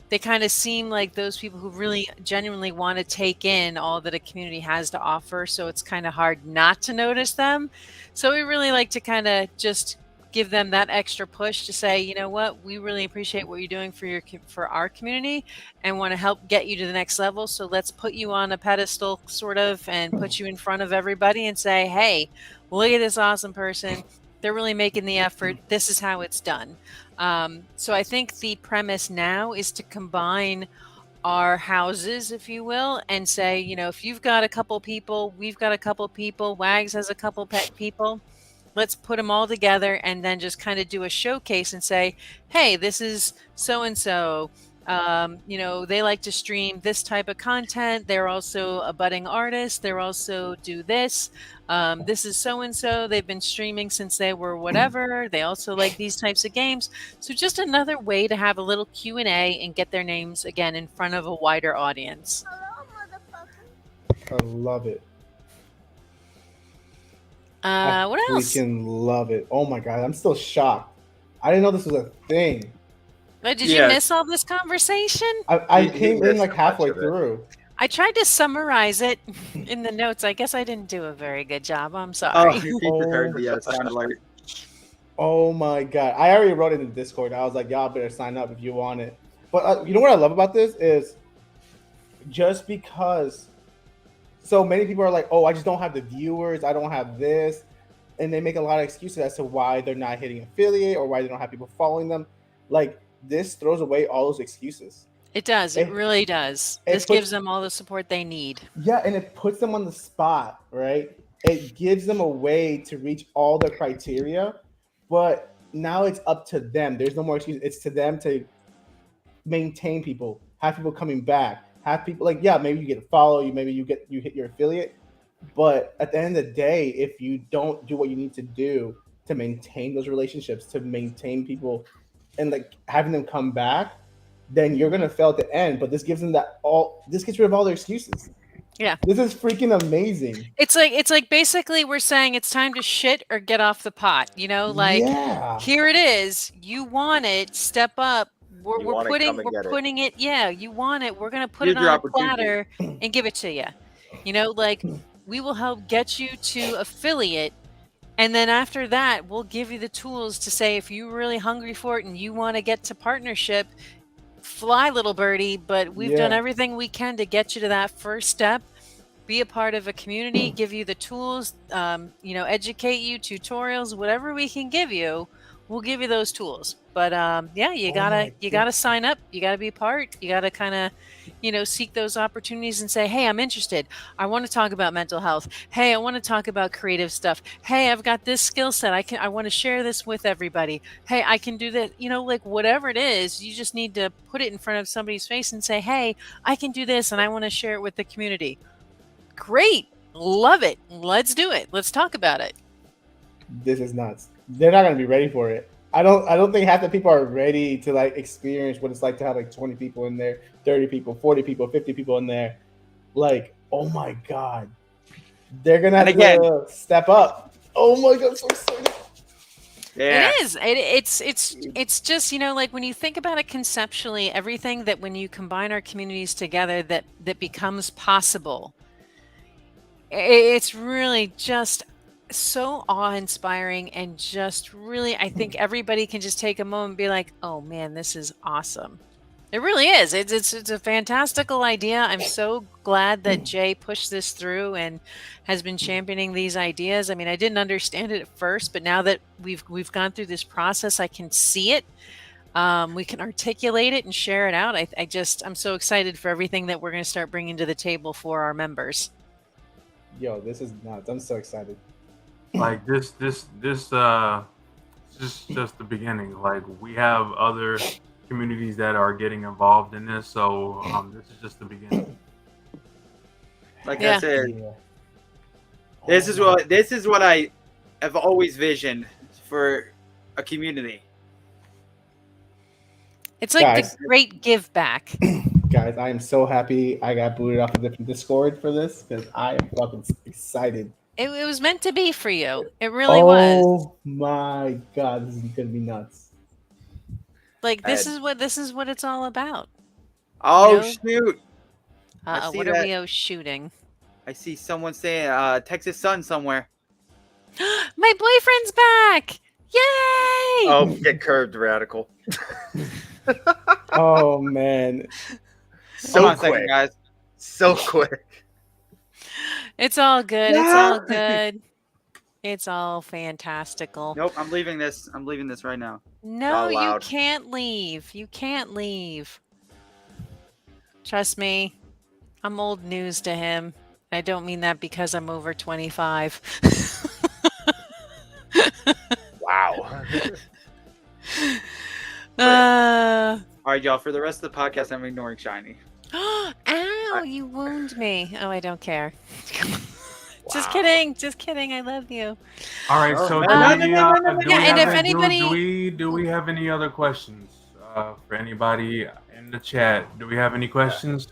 They kind of seem like those people who really genuinely want to take in all that a community has to offer. So it's kind of hard not to notice them. So we really like to kind of just give them that extra push to say, you know what, we really appreciate what you're doing for our community and want to help get you to the next level. So let's put you on a pedestal sort of and put you in front of everybody and say, hey, look at this awesome person. They're really making the effort. This is how it's done. So I think the premise now is to combine our houses, if you will, and say, if you've got a couple people, we've got a couple people, Wags has a couple pet people, let's put them all together and then just kind of do a showcase and say, hey, this is so-and-so. They like to stream this type of content. They're also a budding artist. They're also do this. This is so-and-so. They've been streaming since they were whatever. They also like these types of games. So just another way to have a little Q&A and get their names again in front of a wider audience. I love it. What else? Freaking love it. Oh my god, I'm still shocked. I didn't know this was a thing. Did Yeah. you miss all this conversation? I He came in missed like a bunch halfway of it. through. I tried to summarize it in the notes. I guess I didn't do a very good job. I'm Oh, sorry. your feature heard the sound alert. Oh my god. I already wrote it in the Discord. I was like, y'all better sign up if you want it. But you know what I love about this is just because so many people are like, oh, I just don't have the viewers. I don't have this. And they make a lot of excuses as to why they're not hitting affiliate or why they don't have people following them. Like, this throws away all those excuses. It does. It It- really does. it This puts- gives them all the support they need. Yeah, and it puts them on the spot, right? It gives them a way to reach all their criteria, but now it's up to them. There's no more excuse. It's to them to maintain people, have people coming back, have people like, yeah, maybe you get a follow, you hit your affiliate, but at the end of the day, if you don't do what you need to do to maintain those relationships, to maintain people, and like having them come back, then you're gonna fail at the end. But this gives them this gets rid of all their excuses. Yeah. This is freaking amazing. It's like basically we're saying it's time to shit or get off the pot. Like yeah. here it is. You want it. Step up. We're You want it, putting come and get it. putting it. Yeah, you want it. We're gonna put Here's it your on a opportunity. platter and give it to you. Like We will help get you to affiliate. And then after that, we'll give you the tools to say, if you're really hungry for it and you want to get to partnership, fly, little birdie. But we've done Yeah. everything we can to get you to that first step. Be a part of a community, give you the tools, educate you, tutorials, whatever we can give you, we'll give you those tools. But you Oh gotta my God. sign up. You gotta be a part. You gotta kind of, seek those opportunities and say, hey, I'm interested. I want to talk about mental health. Hey, I want to talk about creative stuff. Hey, I've got this skill set. I want to share this with everybody. Hey, I can do that. Like whatever it is, you just need to put it in front of somebody's face and say, hey, I can do this and I want to share it with the community. Great. Love it. Let's do it. Let's talk about it. This is nuts. They're not gonna be ready for it. I don't think half the people are ready to like experience what it's like to have like 20 people in there, 30 people, 40 people, 50 people in there. Like, oh my God. They're gonna have And again- to step up. Oh my God, I'm so excited. Yeah. It is. It's just, like when you think about it conceptually, everything that when you combine our communities together that becomes possible. It's really just so awe-inspiring, and just really, I think everybody can just take a moment and be like, oh man, this is awesome. It really is. It's a fantastical idea. I'm so glad that Jay pushed this through and has been championing these ideas. I mean, I didn't understand it at first, but now that we've gone through this process, I can see it. We can articulate it and share it out. I'm so excited for everything that we're going to start bringing to the table for our members. Yo, this is nuts. I'm so excited. Like this is just the beginning. Like we have other communities that are getting involved in this, so this is just the beginning. Like Yeah. I said, Yeah. this is what I have always visioned for a community. It's like Guys. the great give back. Guys, I am so happy I got booted off a different Discord for this because I am fucking excited. It was meant to be for you. It really was. Oh my God, this is gonna be nuts. Like this And- is what it's all about. Oh know? shoot! I see What are that. we shooting? I see someone saying Texas Sun somewhere. My boyfriend's back! Yay! Oh, get curved, radical. Oh man. Hold So on a second, quick. guys. So quick. It's all good. It's all good. It's all fantastical. Nope, I'm leaving this. I'm leaving this right now. No, Not you allowed. can't leave. You can't leave. Trust me, I'm old news to him. I don't mean that because I'm over 25. Wow. uh, All right, y'all. For the rest of the podcast, I'm ignoring Shiny. ow, you wound me. Oh, I don't care. Just Wow. kidding. Just kidding. I love you. All right, Oh, so no, do no, we, no, no, no, no, do no. we Yeah, and have if any- do- anybody- do we have any other questions for anybody in the chat? Do we have any questions?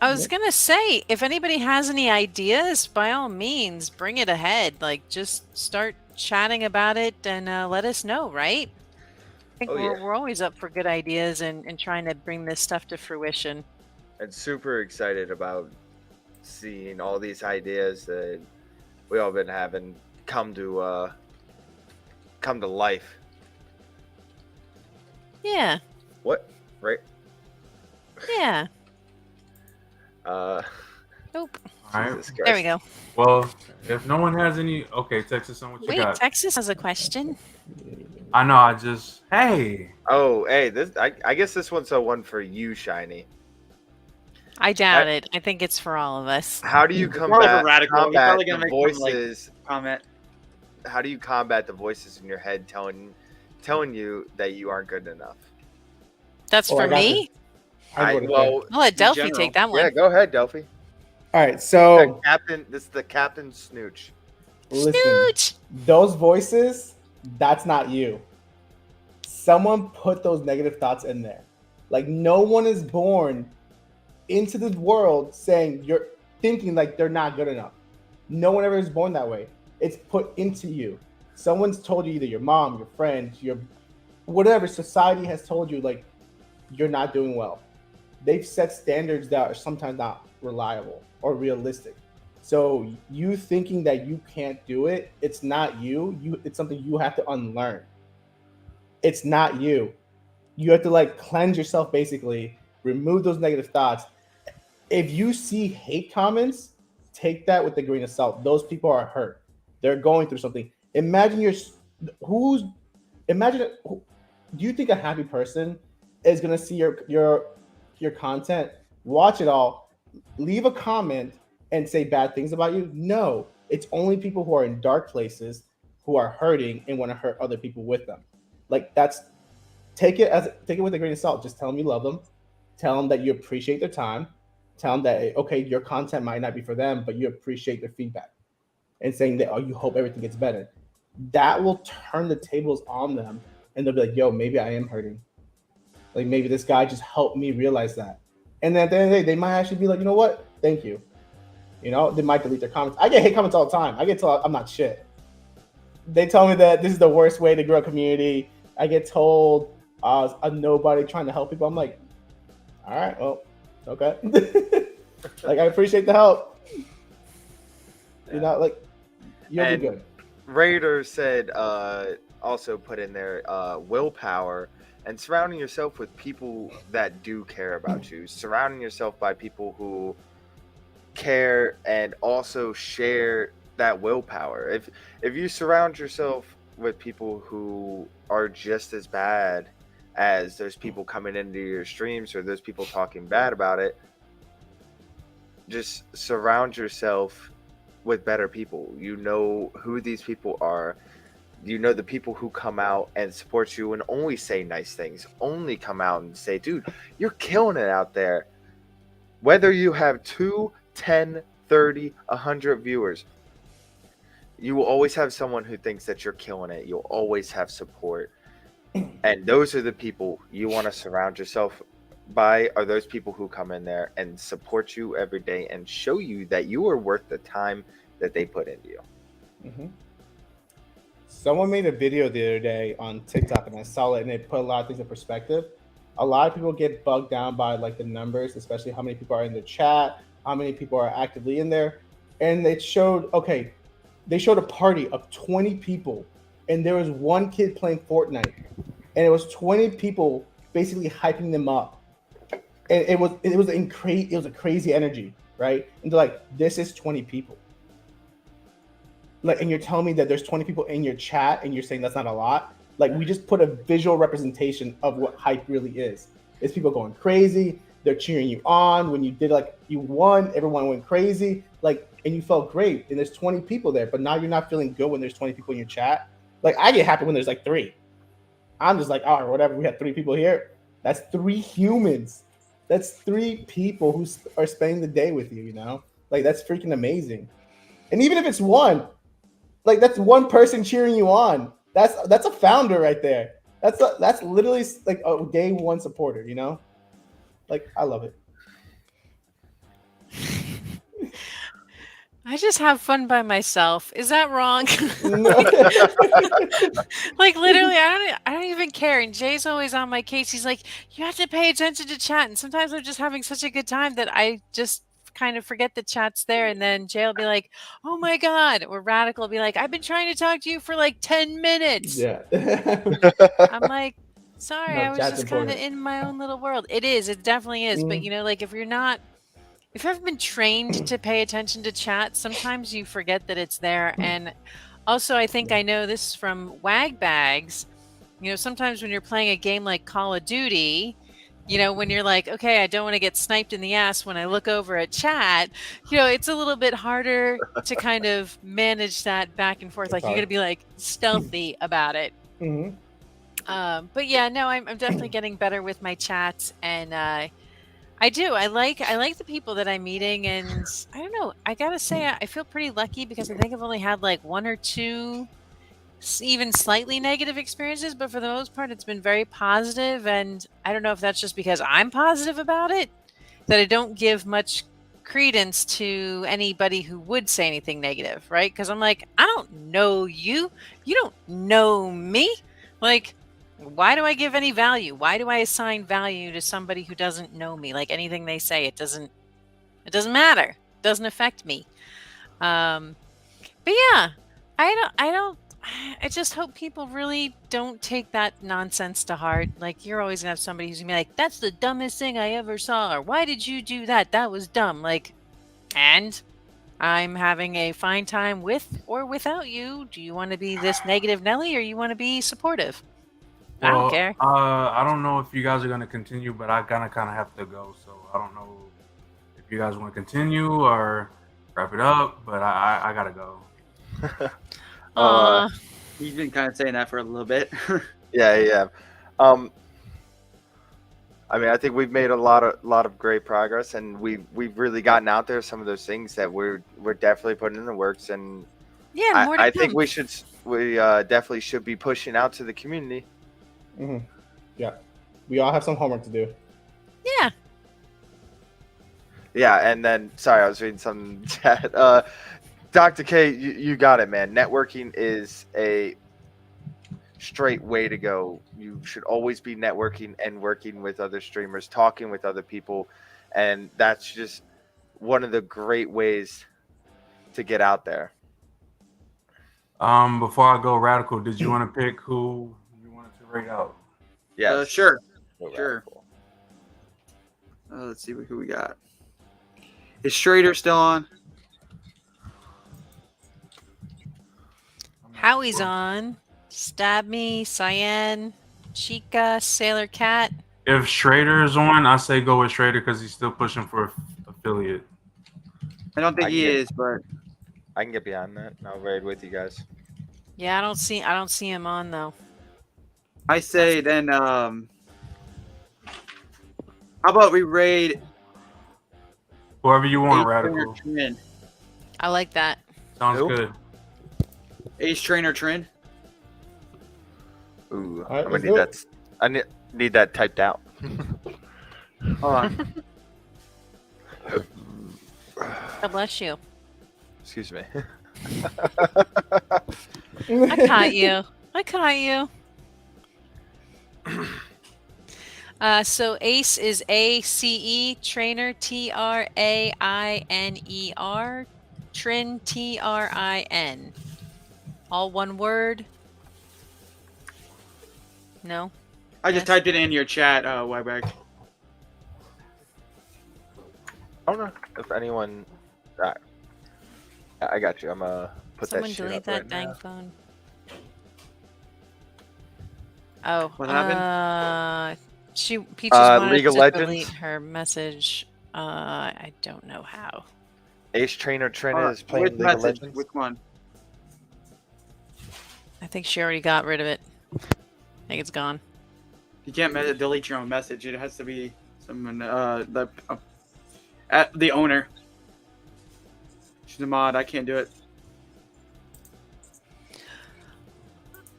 I was gonna say, if anybody has any ideas, by all means, bring it ahead. Like, just start chatting about it and let us know, right? I think Oh, we're, yeah. we're always up for good ideas and trying to bring this stuff to fruition. And super excited about seeing all these ideas that we all been having come to life. Yeah, What? Right? yeah. Uh, Nope. All right. Jesus Christ. There we go. Well, if no one has any, okay, Texas Sun, what you Wait, got? Texas has a question. I know. I just hey. Oh, hey, this I guess this one's a one for you, Shiny. I doubt it. I think it's for all of us. How do you Probably for combat, radical. He's combat probably gonna the make some, like- voices? Comment. How do you combat the voices in your head telling you that you aren't good enough? That's Oh, I for got me. I would've well, I'll let Delphi general. take that one. yeah, go ahead, Delphi. All right, so This is the Captain Snooch. listen, Snooch! those voices, that's not you. Someone put those negative thoughts in there. Like no one is born into this world saying you're thinking like they're not good enough. No one ever is born that way. It's put into you. Someone's told you, either your mom, your friends, your whatever, society has told you like you're not doing well. They've set standards that are sometimes not reliable. or realistic. So you thinking that you can't do it, it's not you. It's something you have to unlearn. It's not you. You have to like cleanse yourself basically, remove those negative thoughts. If you see hate comments, take that with a grain of salt. Those people are hurt. They're going through something. Imagine imagine do you think a happy person is going to see your content, watch it all, leave a comment and say bad things about you? No, it's only people who are in dark places who are hurting and want to hurt other people with them. Like take it with a grain of salt. Just tell them you love them, tell them that you appreciate their time, tell them that okay, your content might not be for them, but you appreciate their feedback, and saying that you hope everything gets better. That will turn the tables on them, and they'll be like, yo, maybe I am hurting. Like maybe this guy just helped me realize that. And then at the end of the day, they might actually be like, you know what? Thank you. They might delete their comments. I get hate comments all the time. I get told I'm not shit. They tell me that this is the worst way to grow a community. I get told a nobody trying to help people. I'm like, all right, well, okay. Like I appreciate the help. Like you'll be good. Raider said also put in there willpower and surrounding yourself with people that do care about you. Surrounding yourself by people who care and also share that willpower. If you surround yourself with people who are just as bad as those people coming into your streams or those people talking bad about it, just surround yourself with better people. You know who these people are. You know the people who come out and support you and only say nice things, only come out and say, dude, you're killing it out there. Whether you have 2, 10, 30, 100 viewers, you will always have someone who thinks that you're killing it. You'll always have support. And those are the people you want to surround yourself by, are those people who come in there and support you every day and show you that you are worth the time that they put into you. Mm-hmm. Someone made a video the other day on TikTok and I saw it and it put a lot of things in perspective. A lot of people get bugged down by like the numbers, especially how many people are in the chat, how many people are actively in there. And they showed a party of 20 people and there was one kid playing Fortnite and it was 20 people basically hyping them up. And it was a crazy energy, right? And they're like, this is 20 people. Like, and you're telling me that there's 20 people in your chat and you're saying that's not a lot? Like, we just put a visual representation of what hype really is. It's people going crazy. They're cheering you on. When you did, like, you won, everyone went crazy. Like, and you felt great. And there's 20 people there. But now you're not feeling good when there's 20 people in your chat. Like, I get happy when there's, like, 3. I'm just like, oh, whatever. We had 3 people here. That's 3 humans. That's 3 people who are spending the day with you, Like, that's freaking amazing. And even if it's 1, like, that's 1 person cheering you on. That's a founder right there. That's literally like a day 1 supporter, Like, I love it. I just have fun by myself. Is that wrong? Like literally, I don't even care. And Jay's always on my case. He's like, you have to pay attention to chat. And sometimes I'm just having such a good time that I just kind of forget the chat's there. And then Jay will be like, oh my God. Or Radical will be like, I've been trying to talk to you for like 10 minutes. Yeah. I'm like, sorry, I was just kind of in my own little world. It definitely is. But like if you haven't been trained to pay attention to chat, sometimes you forget that it's there. And also, I think I know this from Wag Bags. Sometimes when you're playing a game like Call of Duty, when you're like, okay, I don't want to get sniped in the ass when I look over at chat, it's a little bit harder to kind of manage that back and forth. Like you're going to be like stealthy about it. Mm-hmm. But yeah, no, I'm definitely getting better with my chats, and I do. I like the people that I'm meeting, and I don't know. I gotta say, I feel pretty lucky because I think I've only had like 1 or 2, even slightly negative experiences. But for the most part, it's been very positive, and I don't know if that's just because I'm positive about it, that I don't give much credence to anybody who would say anything negative, right? Because I'm like, I don't know you. You don't know me. Like, why do I give any value? Why do I assign value to somebody who doesn't know me? Like anything they say, it doesn't matter. doesn't affect me. But yeah, I just hope people really don't take that nonsense to heart. Like, you're always gonna have somebody who's gonna be like, "That's the dumbest thing I ever saw," or "Why did you do that? That was dumb." Like, and I'm having a fine time with or without you. Do you want to be this negative Nelly, or you want to be supportive? I don't Well, care. I don't know if you guys are gonna continue, but I kind of have to go. So I don't know if you guys want to continue or wrap it up. But I gotta go. Aw. He's been kind of saying that for a little bit. Yeah. I mean, I think we've made a lot of great progress, and we've really gotten out there some of those things that we're definitely putting in the works, and Yeah, more to I come. think we definitely should be pushing out to the community. Hmm. Yeah, we all have some homework to do. Yeah. Yeah, and then sorry, I was reading some in the chat. Dr. K, you got it, man. Networking is a straight way to go. You should always be networking and working with other streamers, talking with other people, and that's just one of the great ways to get out there. Before I go, Radical, did you want to pick who you wanted to rate out? Yeah, Sure. Go Sure. Radical. Let's see who we got. Is Schrader still on? Howie's on. Stab Me, Cyan, Chica, Sailor Cat. If Schrader is on, I say go with Schrader because he's still pushing for affiliate. I don't think I he get- is, but I can get behind that. I'll raid with you guys. Yeah, I don't see him on though. I say then. How about we raid Whoever you want, Ace Radical. Trainer Trin? I like that. Sounds Who? good. Ace Trainer Trin. Ooh, All right, I'm let's gonna do need that. I need that typed out. Hold on. God bless you. Excuse me. I caught you. I caught you. So Ace is ACE, Trainer TRAINER, Trin TRIN. All one word. No. I just Yes. typed it in your chat, Wybag. I don't know if anyone. I got you. I'm gonna put Someone that shit delete up that right dang now. phone. Oh, What happened? Peaches wanted League of to Legends? delete her message. I don't know how. Ace Trainer Trin Hold on. is playing Which League of message? Legends. Which one? I think she already got rid of it. I think it's gone. You can't delete your own message. It has to be someone, the owner. She's a mod. I can't do it.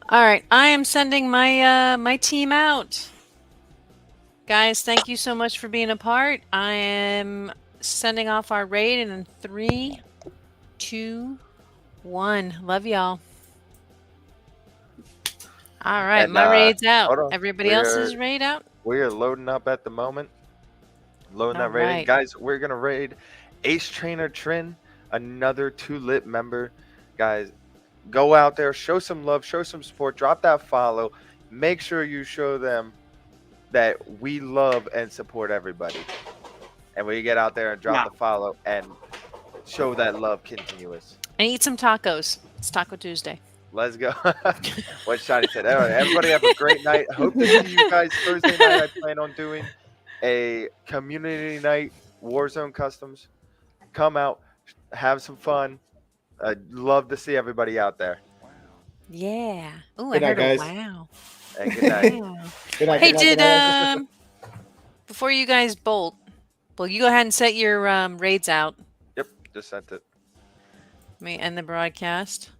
All right, I am sending my my team out. Guys, thank you so much for being a part. I am sending off our raid in 3, 2, 1. Love y'all. All right, And, my raid's out. hold on. Everybody else's raid out? We are loading up at the moment. Loading that rating. Alright. Guys, we're going to raid Ace Trainer Trin, another 2-lit member. Guys, go out there, show some love, show some support, drop that follow. Make sure you show them that we love and support everybody. And we get out there and drop the follow and show that love continuous. And eat some tacos. It's Taco Tuesday. Let's go. What Shiny said. All right, everybody have a great night. Hope to see you guys Thursday night. I plan on doing a community night, Warzone Customs. Come out, have some fun. I'd love to see everybody out there. Yeah. Oh, I Good night, heard a guys. wow. And good night. Wow. Good night, Hey, good night, did good night. before you guys bolt, well, you go ahead and set your raids out. Yep, just sent it. Let me end the broadcast.